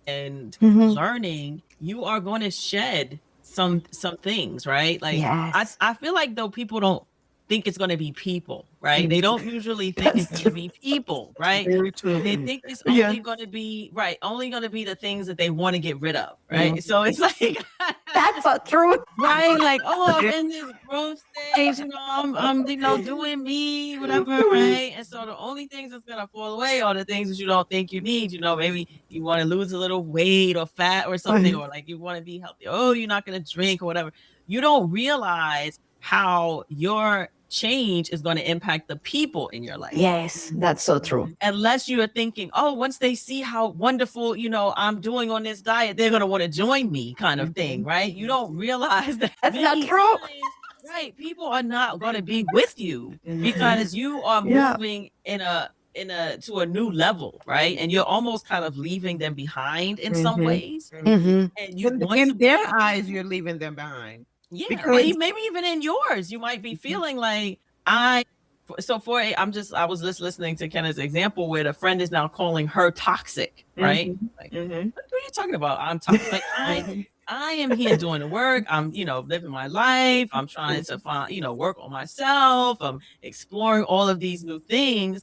Speaker 3: and learning, you are going to shed some things, right? Like,
Speaker 1: yes.
Speaker 3: I feel like, though, people don't think it's going to be people, right? They don't usually think it's going to be people, right?
Speaker 2: Very true.
Speaker 3: They think it's only going to be only going to be the things that they want to get rid of, right? So it's like
Speaker 1: that's not true,
Speaker 3: right? Like, I'm in this growth stage, I'm doing me, whatever, right? And so the only things that's gonna fall away are the things that you don't think you need. Maybe you want to lose a little weight or fat or something, or like you want to be healthy. Oh, you're not gonna drink or whatever. You don't realize how your change is going to impact the people in your life.
Speaker 1: Yes, that's so true.
Speaker 3: Unless you are thinking, once they see how wonderful, I'm doing on this diet, they're going to want to join me, kind of thing, right? You don't realize that
Speaker 1: that's not true.
Speaker 3: Right. People are not going to be with you because you are moving to a new level, right? And you're almost kind of leaving them behind in some ways. And
Speaker 2: in their eyes, you're leaving them behind.
Speaker 3: Yeah, because maybe even in yours, you might be feeling like I was just listening to Kena's example where the friend is now calling her toxic, right? Like, what are you talking about? I'm toxic. Like, I am here doing the work. I'm, living my life. I'm trying to find, work on myself. I'm exploring all of these new things.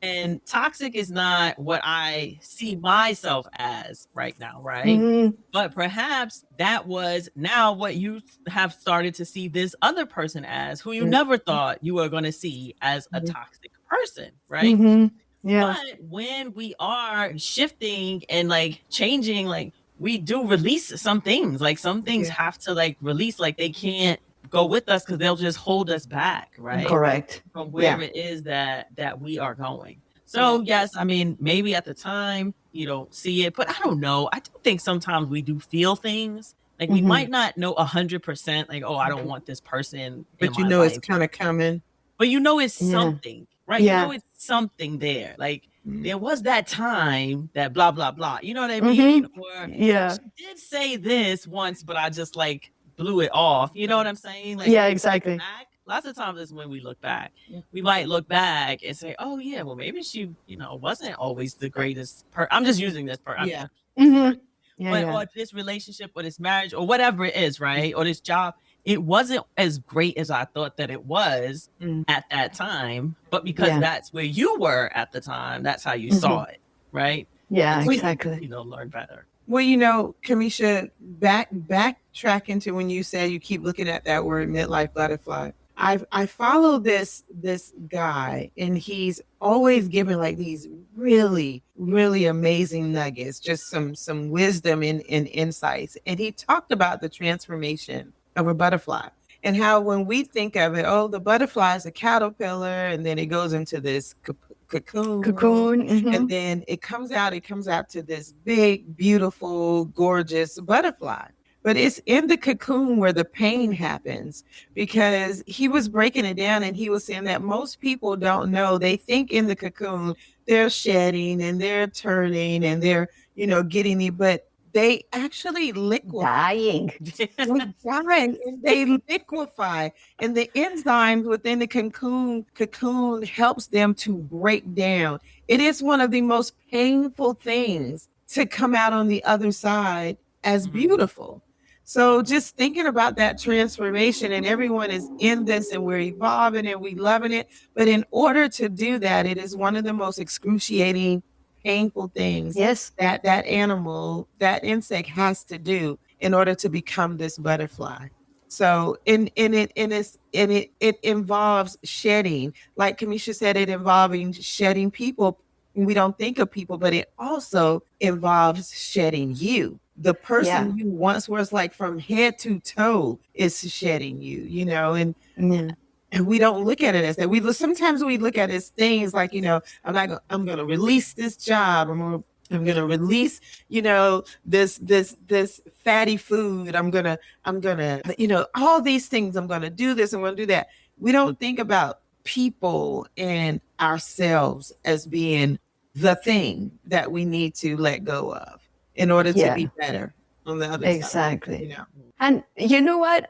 Speaker 3: And toxic is not what I see myself as right now, right? But perhaps that was now what you have started to see this other person as, who you never thought you were going to see as a toxic person, right?
Speaker 1: Yeah.
Speaker 3: But when we are shifting and like changing, like, we do release some things. Like, some things have to like release, like they can't go with us because they'll just hold us back, right?
Speaker 1: Correct.
Speaker 3: From where it is that we are going. So yes, I mean, maybe at the time you don't see it, but I don't know. I do think sometimes we do feel things. Like, we might not know 100%, like, I don't want this person.
Speaker 2: But it's kind of coming.
Speaker 3: But it's something, right? It's something there. Like, there was that time that blah, blah, blah. You know what I mean? Or she did say this once, but I just like blew it off. You know what I'm saying? Like,
Speaker 1: exactly.
Speaker 3: Lots of times is when we look back. We might look back and say, oh, yeah, well, maybe she, wasn't always the greatest I'm just using this per. Or this relationship or this marriage or whatever it is, right? Or this job. It wasn't as great as I thought that it was at that time, but because that's where you were at the time, that's how you saw it, right?
Speaker 1: Yeah, exactly.
Speaker 3: Learn better.
Speaker 2: Well, Kamesha, backtracking to when you said you keep looking at that word midlife butterfly. I follow this guy, and he's always giving like these really, really amazing nuggets, just some wisdom and insights. And he talked about the transformation of a butterfly and how when we think of it, the butterfly is a caterpillar, and then it goes into this cocoon, and then it comes out to this big, beautiful, gorgeous butterfly. But it's in the cocoon where the pain happens, because he was breaking it down, and he was saying that most people don't know. They think in the cocoon they're shedding and they're turning and they're getting it, but they actually liquefy.
Speaker 1: Dying.
Speaker 2: They die and they liquefy, and the enzymes within the cocoon helps them to break down. It is one of the most painful things to come out on the other side as beautiful. So just thinking about that transformation, and everyone is in this and we're evolving and we loving it. But in order to do that, it is one of the most excruciating, painful things
Speaker 1: Yes.
Speaker 2: that animal, that insect has to do in order to become this butterfly. So it involves shedding, like Kamesha said, it involving shedding people. We don't think of people, but it also involves shedding you. The person you once was, like from head to toe, is shedding you, and we don't look at it as that. Sometimes we look at it as things like, I'm going to release this job. I'm going to release, this fatty food. I'm going to, all these things. I'm going to do this. I'm going to do that. We don't think about people and ourselves as being the thing that we need to let go of in order to be better on the other side.
Speaker 1: Exactly. And you know what?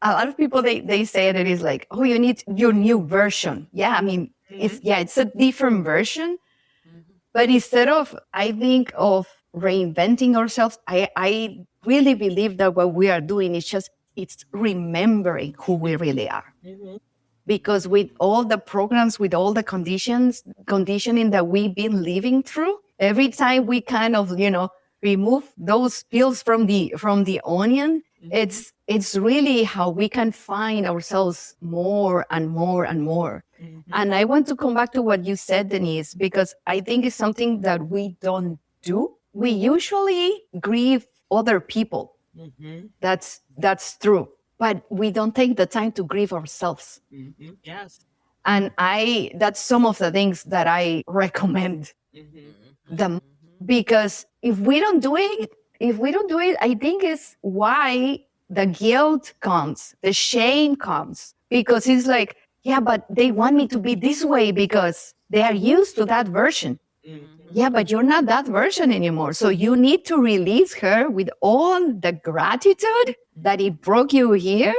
Speaker 1: A lot of people, they say that it is like, oh, you need your new version. Yeah, I mean, it's a different version. But instead of, I think, of reinventing ourselves, I really believe that what we are doing is it's remembering who we really are. Because with all the programs, with all the conditioning that we've been living through, every time we kind of, remove those peels from the onion, it's really how we can find ourselves more and more and more. And I want to come back to what you said, Denise, because I think it's something that we don't do. We usually grieve other people. That's true. But we don't take the time to grieve ourselves.
Speaker 3: Yes.
Speaker 1: And that's some of the things that I recommend. Because if we don't do it, I think it's why the guilt comes, the shame comes, because it's like, yeah, but they want me to be this way because they are used to that version. Yeah, but you're not that version anymore. So you need to release her with all the gratitude that it broke you here,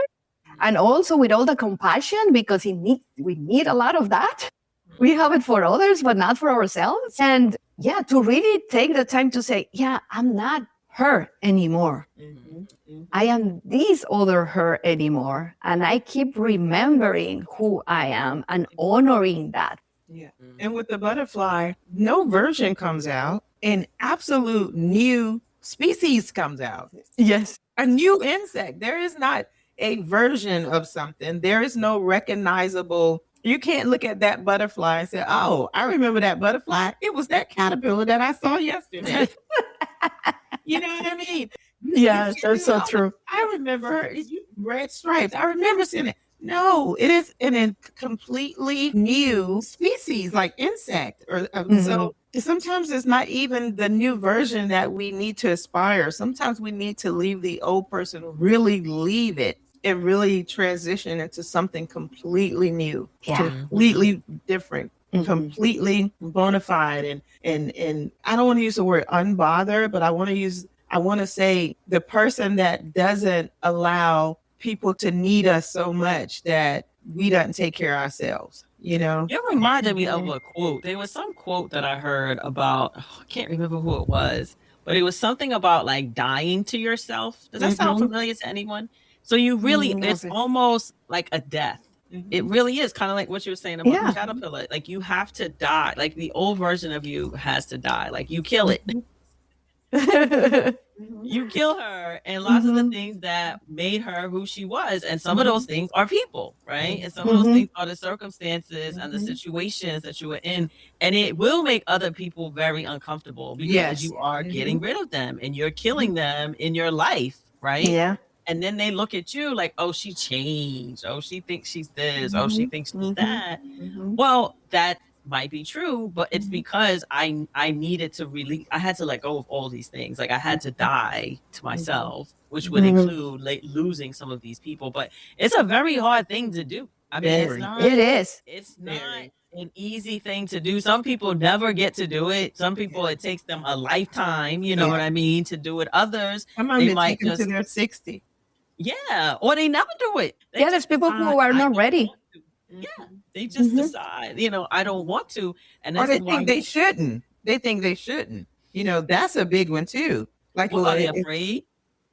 Speaker 1: and also with all the compassion, because we need a lot of that. We have it for others, but not for ourselves. And to really take the time to say, yeah, I'm not her anymore. I am this other her anymore. And I keep remembering who I am and honoring that.
Speaker 2: Yeah. And with the butterfly, no version comes out. An absolute new species comes out.
Speaker 1: Yes.
Speaker 2: A new insect. There is not a version of something. There is no recognizable. You can't look at that butterfly and say, oh, I remember that butterfly. It was that caterpillar that I saw yesterday. You know what I mean?
Speaker 1: Yeah, that's so true.
Speaker 2: I remember her. Red stripes. I remember seeing it. No, it is a completely new species, like insect. So sometimes it's not even the new version that we need to aspire. Sometimes we need to leave the old person, really leave it, and really transition into something completely new, completely different, completely bona fide. And I don't want to use the word unbothered, but I want to say the person that doesn't allow people to need us so much that we don't take care of ourselves,
Speaker 3: It reminded me of a quote. There was some quote that I heard about, I can't remember who it was, but it was something about like dying to yourself. Does that sound familiar to anyone? So you really, it's almost like a death. It really is kind of like what you were saying about the caterpillar. Like you have to die. Like the old version of you has to die. Like you kill it. You kill her and lots of the things that made her who she was. And some of those things are people, right? And some of those things are the circumstances and the situations that you were in. And it will make other people very uncomfortable because you are getting rid of them and you're killing them in your life, right?
Speaker 1: Yeah.
Speaker 3: And then they look at you like, oh, she changed. Oh, she thinks she's this. Oh, she thinks she's that. Well, that might be true, but it's because I needed to really, I had to let go of all these things. Like I had to die to myself, which would include losing some of these people. But it's a very hard thing to do. I mean,
Speaker 2: Very.
Speaker 1: It is.
Speaker 3: it's not
Speaker 2: Very.
Speaker 3: an easy thing to do. Some people never get to do it. Some people, it takes them a lifetime, you know
Speaker 2: Yeah.
Speaker 3: what I mean, to do it. Others,
Speaker 2: Some of
Speaker 3: they
Speaker 2: them
Speaker 3: might
Speaker 2: take them to
Speaker 3: just,
Speaker 2: their 60.
Speaker 3: yeah, or they never do it. They
Speaker 1: Yeah, there's
Speaker 3: just
Speaker 1: people
Speaker 3: decide,
Speaker 1: who are
Speaker 3: I
Speaker 1: not
Speaker 3: don't
Speaker 1: ready.
Speaker 3: want to. Yeah, they just
Speaker 1: Mhm.
Speaker 3: decide, I don't want to. And
Speaker 2: Or
Speaker 3: this
Speaker 2: they
Speaker 3: is why,
Speaker 2: think they shouldn't. They think they shouldn't. That's a big one too. Like,
Speaker 3: well,
Speaker 2: well,
Speaker 3: are they afraid?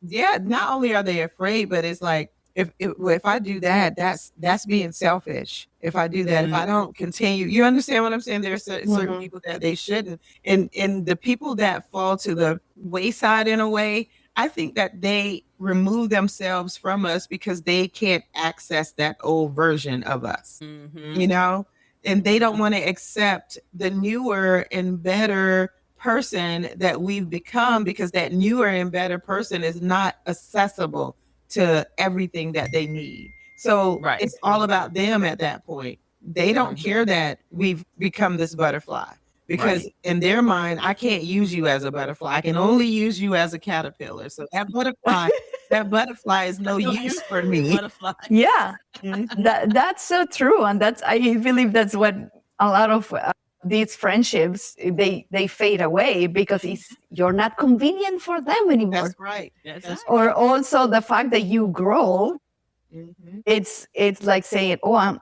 Speaker 2: yeah, not only are they afraid, but it's like if I do that, that's being selfish. If I do that, if I don't continue, you understand what I'm saying? There's certain
Speaker 1: Mhm.
Speaker 2: people that they shouldn't, and the people that fall to the wayside in a way, I think that they remove themselves from us because they can't access that old version of us,
Speaker 3: Mm-hmm.
Speaker 2: you know, and they don't want to accept the newer and better person that we've become because that newer and better person is not accessible to everything that they need. So
Speaker 3: Right.
Speaker 2: it's all about them at that point. They don't care that we've become this butterfly because in their mind, I can't use you as a butterfly. I can only use you as a caterpillar. So that butterfly is no use for me.
Speaker 3: Butterfly.
Speaker 1: Yeah,
Speaker 2: Mhm.
Speaker 1: that's so true, and I believe that's what a lot of these friendships they fade away because you're not convenient for them anymore.
Speaker 2: That's right.
Speaker 3: That's
Speaker 2: That's
Speaker 3: right.
Speaker 1: Or also the fact that you grow,
Speaker 2: Mhm.
Speaker 1: it's like saying, "Oh, I'm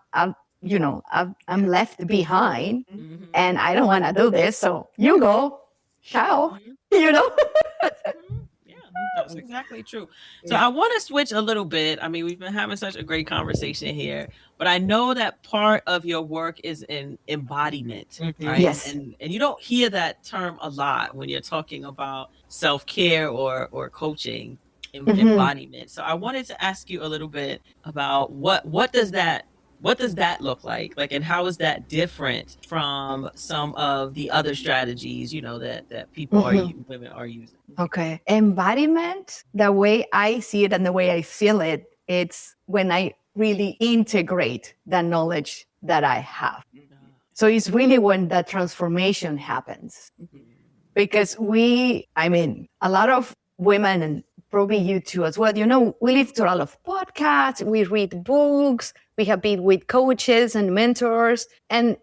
Speaker 1: left behind,
Speaker 3: Mm-hmm.
Speaker 1: and I don't want to do this, so you go, ciao," you know.
Speaker 3: Yeah, that's exactly true. So I want to switch a little bit. I mean, we've been having such a great conversation here, but I know that part of your work is in embodiment, right?
Speaker 1: Yes.
Speaker 3: And you don't hear that term a lot when you're talking about self-care or coaching, embodiment. So I wanted to ask you a little bit about what does that look like, and how is that different from some of the other strategies, that people women are using?
Speaker 1: Okay. Embodiment, the way I see it and the way I feel it, it's when I really integrate the knowledge that I have. So it's really when the transformation happens. Because a lot of women, and probably you too as well, we listen to a lot of podcasts, we read books, we have been with coaches and mentors, and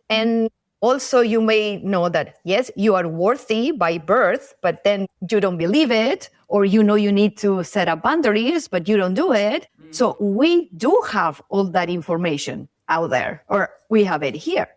Speaker 1: also you may know that, yes, you are worthy by birth, but then you don't believe it, or you need to set up boundaries, but you don't do it. So we do have all that information out there, or we have it here.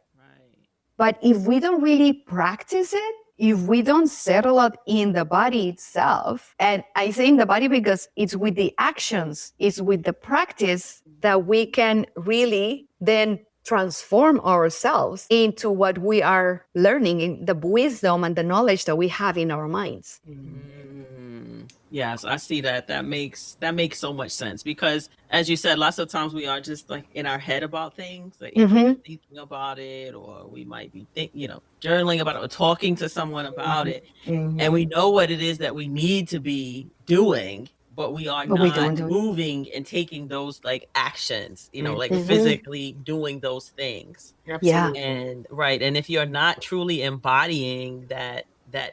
Speaker 1: But if we don't really practice it, if we don't settle it in the body itself, and I say in the body because it's with the actions, it's with the practice that we can really then transform ourselves into what we are learning, in the wisdom and the knowledge that we have in our minds.
Speaker 3: Yes, I see that. That makes so much sense because, as you said, lots of times we are just like in our head about things, like thinking about it, or we might be journaling about it, or talking to someone about it, and we know what it is that we need to be doing, but we are
Speaker 1: But we
Speaker 3: not
Speaker 1: don't do it.
Speaker 3: moving and taking those like actions, like physically doing those things.
Speaker 1: Yeah.
Speaker 3: And and if you're not truly embodying that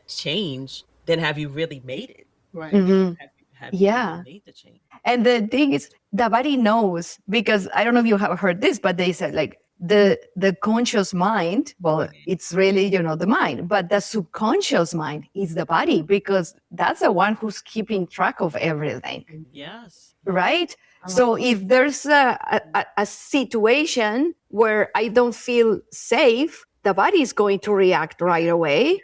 Speaker 3: change, then have you really made it?
Speaker 2: Right.
Speaker 3: Have you
Speaker 1: Yeah.
Speaker 3: really made the change?
Speaker 1: And the thing is, the body knows, because I don't know if you have heard this, but they said like the conscious mind, well, it's really, the mind, but the subconscious mind is the body, because that's the one who's keeping track of everything.
Speaker 3: Yes.
Speaker 1: Right? So if there's a situation where I don't feel safe, the body is going to react right away.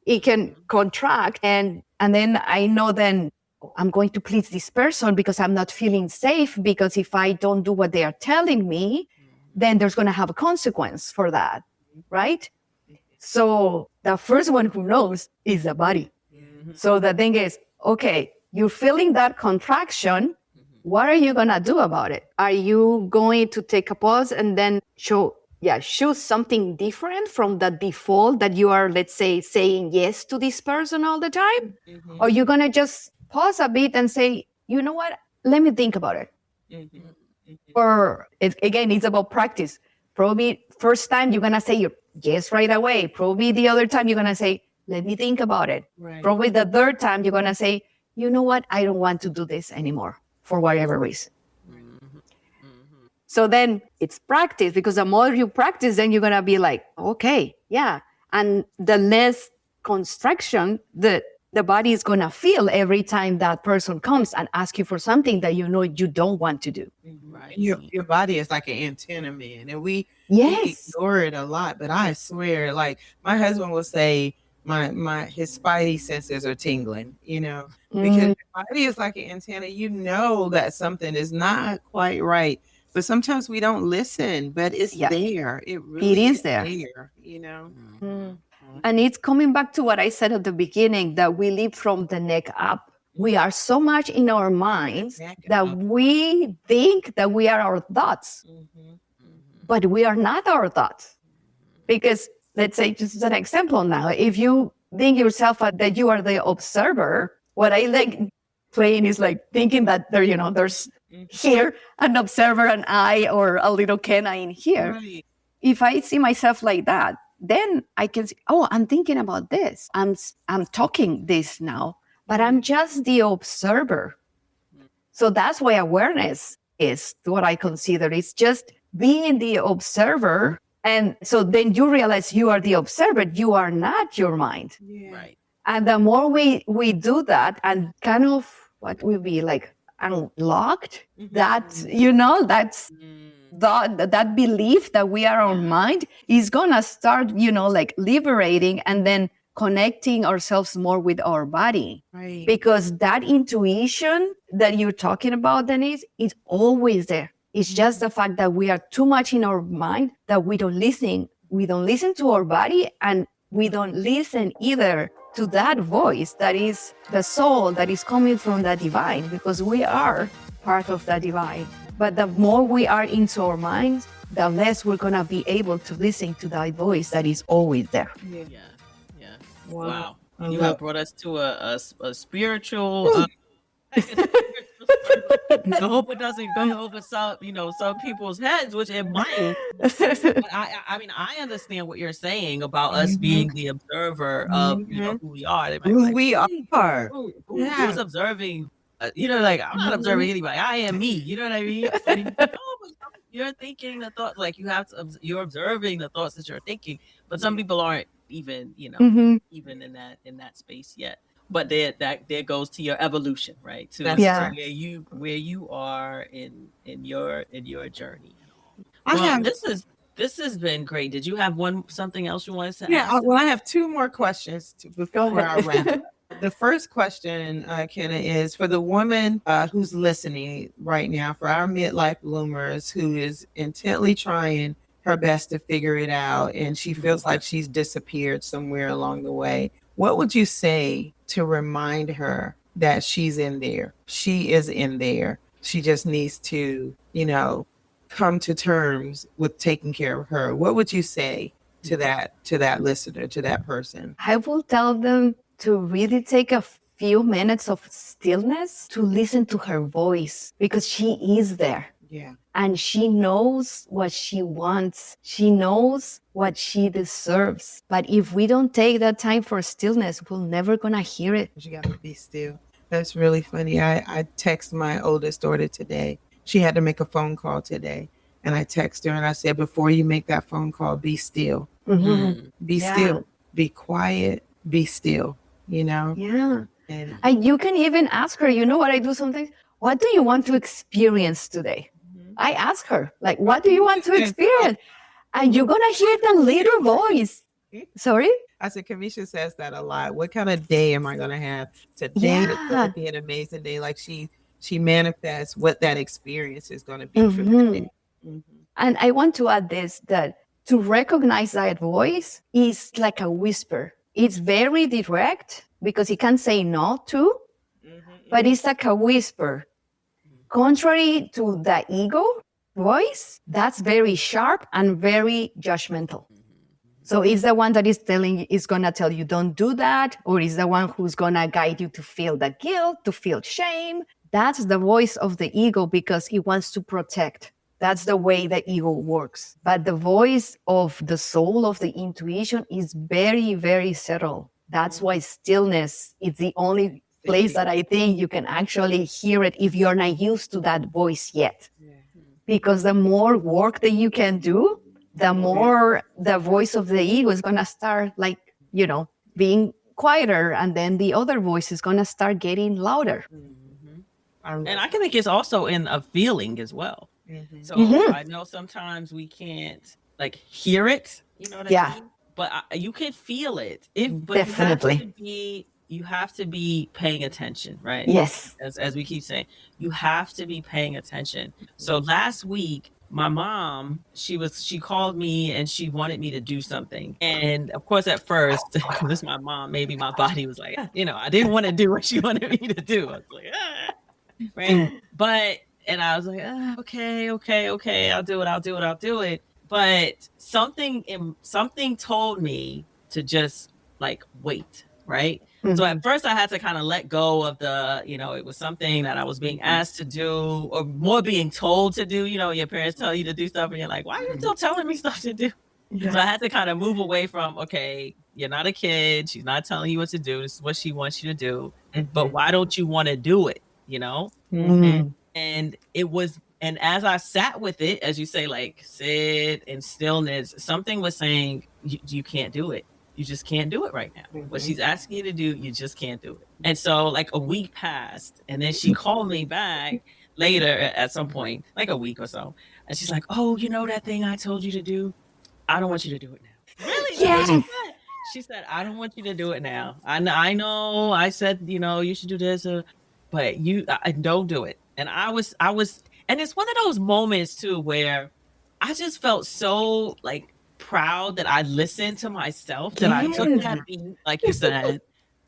Speaker 1: It can contract, and then I know then I'm going to please this person because I'm not feeling safe, because if I don't do what they are telling me, then there's going to have a consequence for that. Right? So the first one who knows is the body. So the thing is, okay, you're feeling that contraction. What are you going to do about it? Are you going to take a pause and then choose something different from the default that you are, let's say, saying yes to this person all the time? Or you're going to just pause a bit and say, you know what? Let me think about it. Or again, it's about practice. Probably first time you're going to say yes right away. Probably the other time you're going to say, let me think about it.
Speaker 2: Right.
Speaker 1: Probably the third time you're going to say, you know what? I don't want to do this anymore for whatever reason. So then it's practice, because the more you practice, then you're going to be like, okay, yeah. And the less constriction that the body is going to feel every time that person comes and asks you for something that you know you don't want to do.
Speaker 3: Right.
Speaker 2: Your body is like an antenna, man. And we ignore it a lot. But I swear, like my husband will say, his spidey senses are tingling, because your body is like an antenna. You know that something is not quite right. But sometimes we don't listen, but it's there. It really is there.
Speaker 1: And it's coming back to what I said at the beginning, that we live from the neck up. We are so much in our minds that we think that we are our thoughts, but we are not our thoughts. Because let's say, just as an example now, if you think yourself that you are the observer, what I like playing is like thinking that there's here an observer, an I, or a little Kena in here. Right. If I see myself like that, then I can see, oh, I'm thinking about this. I'm talking this now, but I'm just the observer. So that's why awareness is what I consider. It's just being the observer. And so then you realize you are the observer. You are not your mind.
Speaker 3: Yeah. Right.
Speaker 1: And the more we do that, and kind of what will be like unlocked, that's that belief that we are our mind is gonna start, like liberating and then connecting ourselves more with our body.
Speaker 2: Right.
Speaker 1: Because that intuition that you're talking about, Denise, is always there. It's just the fact that we are too much in our mind that we don't listen. We don't listen to our body, and we don't listen either to that voice that is the soul that is coming from the divine, because we are part of the divine. But the more we are into our minds, the less we're going to be able to listen to that voice that is always there.
Speaker 3: Yeah. Wow. You have brought us to a spiritual... I hope it doesn't go over some people's heads, which it might. I understand what you're saying about us being the observer of who we are.
Speaker 2: Who we are.
Speaker 3: Who's observing? I'm not observing anybody. I am me. You know what I mean? You're thinking the thoughts, like you're observing the thoughts that you're thinking, but some people aren't even even in that space yet. But there goes to your evolution, right? To where you are in your journey. This has been great. Did you have something else you wanted to ask?
Speaker 2: Yeah, well, I have two more questions before I wrap. The first question, Kena, is for the woman who's listening right now, for our midlife bloomers who is intently trying her best to figure it out, and she feels like she's disappeared somewhere along the way. What would you say to remind her that she's in there? She is in there. She just needs to, come to terms with taking care of her. What would you say to that listener, to that person?
Speaker 1: I will tell them to really take a few minutes of stillness to listen to her voice, because she is there.
Speaker 2: Yeah.
Speaker 1: And she knows what she wants. She knows what she deserves. But if we don't take that time for stillness, we're never going to hear it.
Speaker 2: You got to be still. That's really funny. I text my oldest daughter today. She had to make a phone call today. And I text her and I said, before you make that phone call, be still.
Speaker 1: Mm-hmm.
Speaker 2: Be still. Be quiet. Be still,
Speaker 1: Yeah. And you can even ask her, you know what I do sometimes? What do you want to experience today? I ask her, like, what do you want to experience? And you're going to hear the little voice. Sorry?
Speaker 2: I said, Kamesha says that a lot. What kind of day am I going to have today? It's going to be an amazing day. Like she manifests what that experience is going to be for the day. Mm-hmm.
Speaker 1: And I want to add this, that to recognize that voice is like a whisper. It's very direct because it can say no to, but it's like a whisper. Contrary to the ego voice, that's very sharp and very judgmental. So it's the one that is going to tell you, don't do that, or is the one who's going to guide you to feel the guilt, to feel shame. That's the voice of the ego because it wants to protect. That's the way the ego works. But the voice of the soul, of the intuition, is very, very subtle. That's why stillness is the only place that I think you can actually hear it if you're not used to that voice yet. because the more work that you can do, the more the voice of the ego is going to start like, being quieter. And then the other voice is going to start getting louder.
Speaker 3: And I can think it's also in a feeling as well. So I know sometimes we can't like hear it, you know what I mean? But you can feel it. But
Speaker 1: Definitely.
Speaker 3: You have to be paying attention, right?
Speaker 1: Yes.
Speaker 3: As we keep saying, you have to be paying attention. So last week, my mom, she called me and she wanted me to do something. And of course, at first, because it's my mom, maybe my body was like, I didn't want to do what she wanted me to do. I was like, right? And I was like, okay, I'll do it. But something told me to just like wait, right? So at first I had to kind of let go of it was something that I was being asked to do, or more being told to do. Your parents tell you to do stuff and you're like, why are you still telling me stuff to do? Yeah. So I had to kind of move away from, okay, you're not a kid. She's not telling you what to do. This is what she wants you to do. But why don't you want to do it? And it was, and as I sat with it, as you say, like sit in stillness, something was saying, you can't do it. You just can't do it right now. What she's asking you to do, you just can't do it. And so like a week passed, and then she called me back later at some point, like a week or so. And she's like, oh, that thing I told you to do? I don't want you to do it now. Really?
Speaker 1: Yeah.
Speaker 3: She said, I don't want you to do it now. I know I said, you should do this, but I don't do it. And I was, and it's one of those moments too, where I just felt so like proud that I listened to myself, that I took that beat, like you said.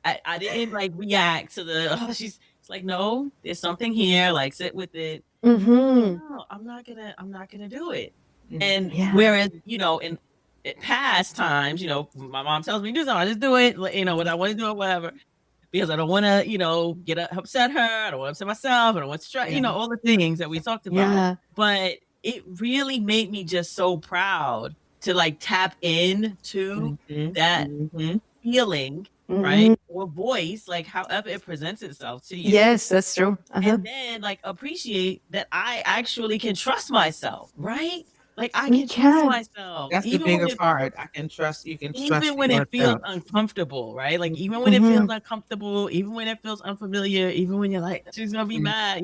Speaker 3: I didn't like react to she's like, no, there's something here, like sit with it. No, I'm not gonna do it. And whereas, in past times, my mom tells me to do something, I just do it, when I want to do it, whatever. Because I don't want to, get upset her. I don't want to upset myself. I don't want to stress, all the things that we talked about. Yeah. But it really made me just so proud to like tap into that feeling, right? Or voice, like however it presents itself to you.
Speaker 1: Yes, that's true.
Speaker 3: And then like appreciate that I actually can trust myself, right? Like I can trust myself.
Speaker 2: That's the bigger part. I can trust you. Can trust
Speaker 3: even when it feels uncomfortable, right? Like even when it feels uncomfortable, even when it feels unfamiliar, even when you're like, she's gonna be mad,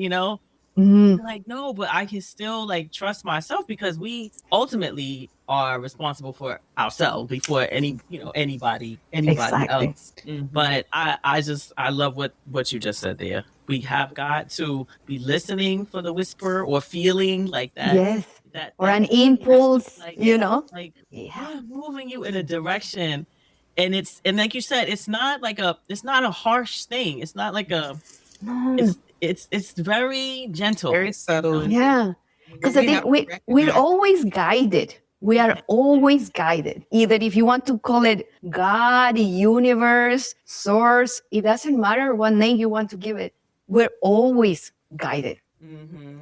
Speaker 3: like, no, but I can still like trust myself, because we ultimately are responsible for ourselves before anybody else. But I love what you just said there. We have got to be listening for the whisper or feeling like that.
Speaker 1: Yes. Or an impulse,
Speaker 3: like, moving you in a direction. And like you said, it's not a harsh thing. It's not like it's very gentle,
Speaker 2: very subtle.
Speaker 1: Yeah. Because I think we're always guided. We are always guided. Either if you want to call it God, universe, source, it doesn't matter what name you want to give it. We're always guided.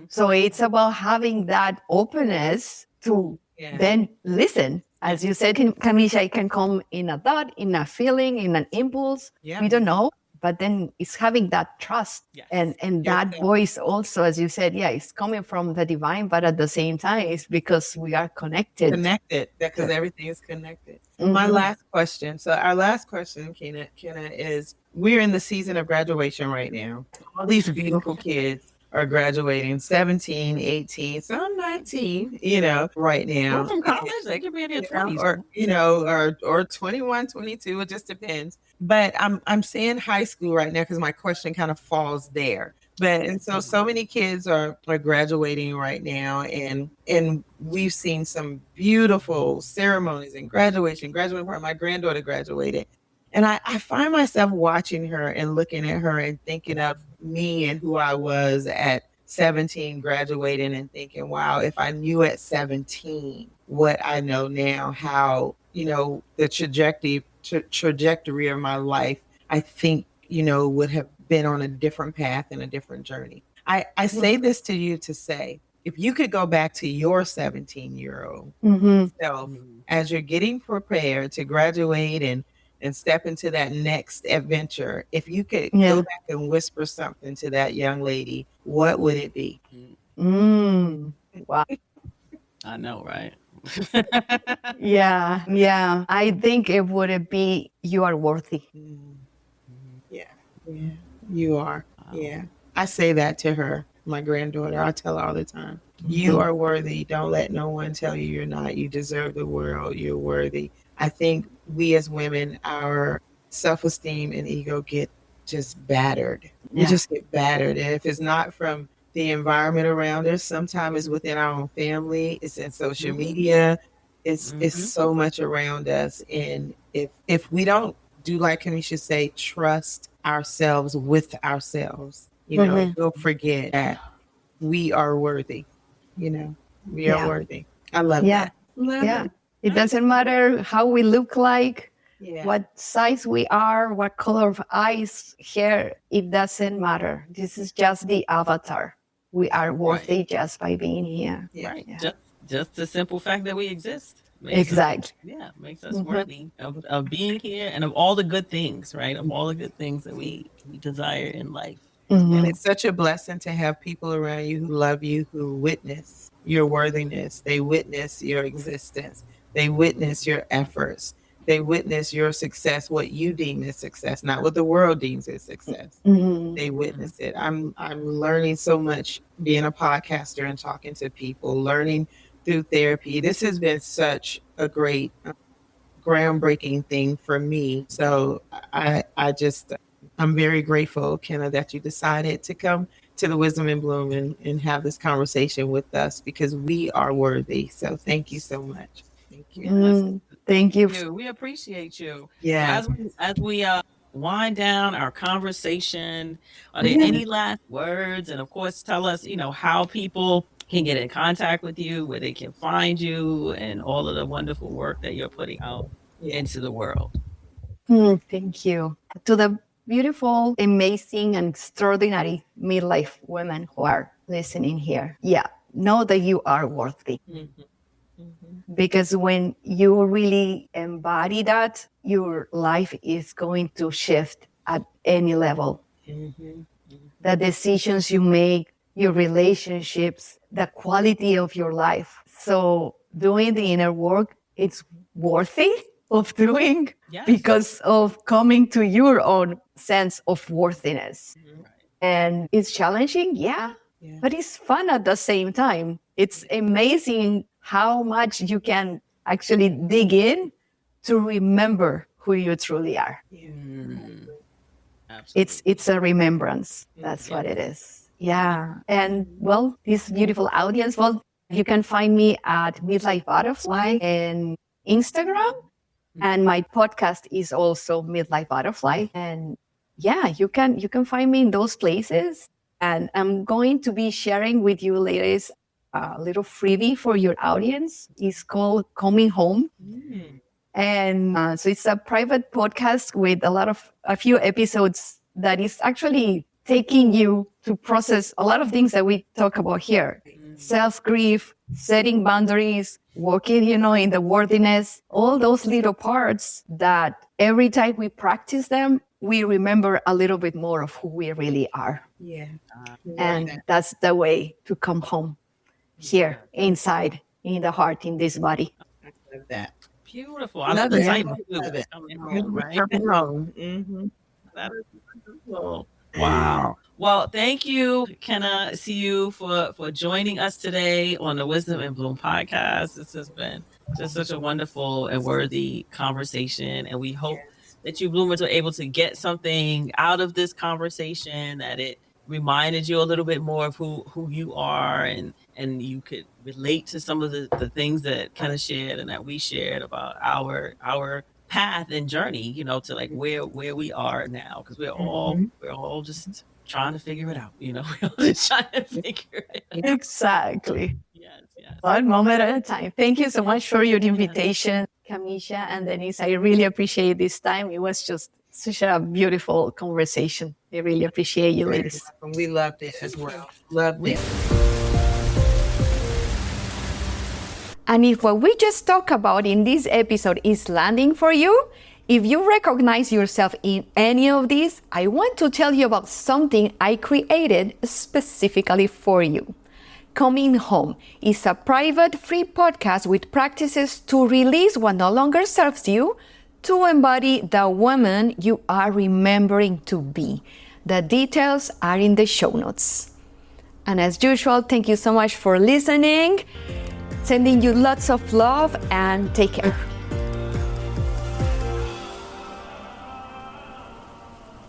Speaker 1: So it's about having that openness to then listen. As you said, Kamesha, it can come in a thought, in a feeling, in an impulse. We don't know. But then it's having that trust and that voice also, as you said, it's coming from the divine, but at the same time, it's because we are connected.
Speaker 2: Because everything is connected. My last question. So our last question, Kena, is we're in the season of graduation right now. All these beautiful kids are graduating, 17, 18, some 19, right now.
Speaker 3: From college, they could be in their 20s.
Speaker 2: Or 21, 22, it just depends. But I'm saying high school right now because my question kind of falls there. And so many kids are graduating right now, and we've seen some beautiful ceremonies and graduation part. My granddaughter graduated. And I find myself watching her and looking at her and thinking of me and who I was at 17 graduating, and thinking, wow, if I knew at 17 what I know now, how, the trajectory of my life, I think, would have been on a different path and a different journey. I say this to you to say, if you could go back to your 17-year-old self as you're getting prepared to graduate and step into that next adventure, if you could go back and whisper something to that young lady, what would it be?
Speaker 1: Wow.
Speaker 3: I know, right?
Speaker 1: Yeah. I think it would be you are worthy.
Speaker 2: Yeah. Yeah. You are.
Speaker 3: Wow.
Speaker 2: Yeah. I say that to her, my granddaughter. I tell her all the time. You are worthy. Don't let no one tell you you're not. You deserve the world. You're worthy. I think we as women, our self-esteem and ego get just battered. We
Speaker 1: Yeah.
Speaker 2: just get battered. And if it's not from the environment around us, sometimes it's within our own family, it's in social media, it's so much around us. And if we don't do like Kamesha say, trust ourselves with ourselves, we'll forget that we are worthy. We are
Speaker 1: Yeah.
Speaker 2: worthy. I love
Speaker 1: Yeah.
Speaker 2: that. Love
Speaker 1: Yeah.
Speaker 2: it.
Speaker 1: It doesn't matter how we look like,
Speaker 2: Yeah.
Speaker 1: what size we are, what color of eyes, hair. It doesn't matter. This is just the avatar. We are worthy just by being here.
Speaker 2: Yeah.
Speaker 3: Right.
Speaker 1: Yeah.
Speaker 3: Just the simple fact that we exist.
Speaker 1: Exactly.
Speaker 3: Makes us worthy of being here and of all the good things, right? Of all the good things that we desire in life.
Speaker 2: And it's such a blessing to have people around you who love you, who witness your worthiness. They witness your existence. They witness your efforts. They witness your success, what you deem as success, not what the world deems as success. They witness it. I'm learning so much being a podcaster and talking to people, learning through therapy. This has been such a great groundbreaking thing for me. So I'm very grateful, Kena, that you decided to come to the Wisdom in Bloom and have this conversation with us, because we are worthy. So thank you so much. Thank you.
Speaker 1: Thank you.
Speaker 3: We appreciate you.
Speaker 2: Yeah.
Speaker 3: As we wind down our conversation, are there any last words? And of course, tell us, how people can get in contact with you, where they can find you, and all of the wonderful work that you're putting out into the world.
Speaker 1: Thank you. To the beautiful, amazing, and extraordinary midlife women who are listening here. Yeah, know that you are worthy. Because when you really embody that, your life is going to shift at any level. The decisions you make, your relationships, the quality of your life. So doing the inner work, it's worthy of doing because of coming to your own sense of worthiness. And it's challenging, but it's fun at the same time. It's amazing how much you can actually dig in to remember who you truly are. It's a remembrance. That's what it is. Yeah. And well, this beautiful audience, you can find me at Midlife Butterfly and Instagram. And my podcast is also Midlife Butterfly. And you can find me in those places. And I'm going to be sharing with you ladies a little freebie for your audience. It's called Coming Home. And so it's a private podcast with a few episodes that is actually taking you to process a lot of things that we talk about here. Self-grief, setting boundaries, working, in the worthiness, all those little parts that every time we practice them, we remember a little bit more of who we really are.
Speaker 2: Yeah.
Speaker 1: And that's the way to come home here, inside, in the heart, in this body.
Speaker 2: I love that.
Speaker 3: Beautiful. I love the title too. Coming home, right?
Speaker 2: Coming home.
Speaker 3: That is wonderful. Wow. Well, thank you, Kena Siu, for joining us today on the Wisdom in Bloom podcast. This has been just such a wonderful and worthy conversation. And we hope that you bloomers were able to get something out of this conversation, that it reminded you a little bit more of who you are, and you could relate to some of the things that Kena shared and that we shared about our path and journey, to like where we are now, because we're all just trying to figure it out, we're all just trying to figure it out.
Speaker 1: Exactly.
Speaker 3: Yes.
Speaker 1: One moment at a time. Thank you so much for your invitation, Kamesha and Denise. I really appreciate this time. It was just such a beautiful conversation. I really appreciate you, ladies.
Speaker 2: We loved it as well. Loved it.
Speaker 1: And if what we just talked about in this episode is landing for you, if you recognize yourself in any of these, I want to tell you about something I created specifically for you. Coming Home is a private, free podcast with practices to release what no longer serves you, to embody the woman you are remembering to be. The details are in the show notes. And as usual, thank you so much for listening. Sending you lots of love and take care.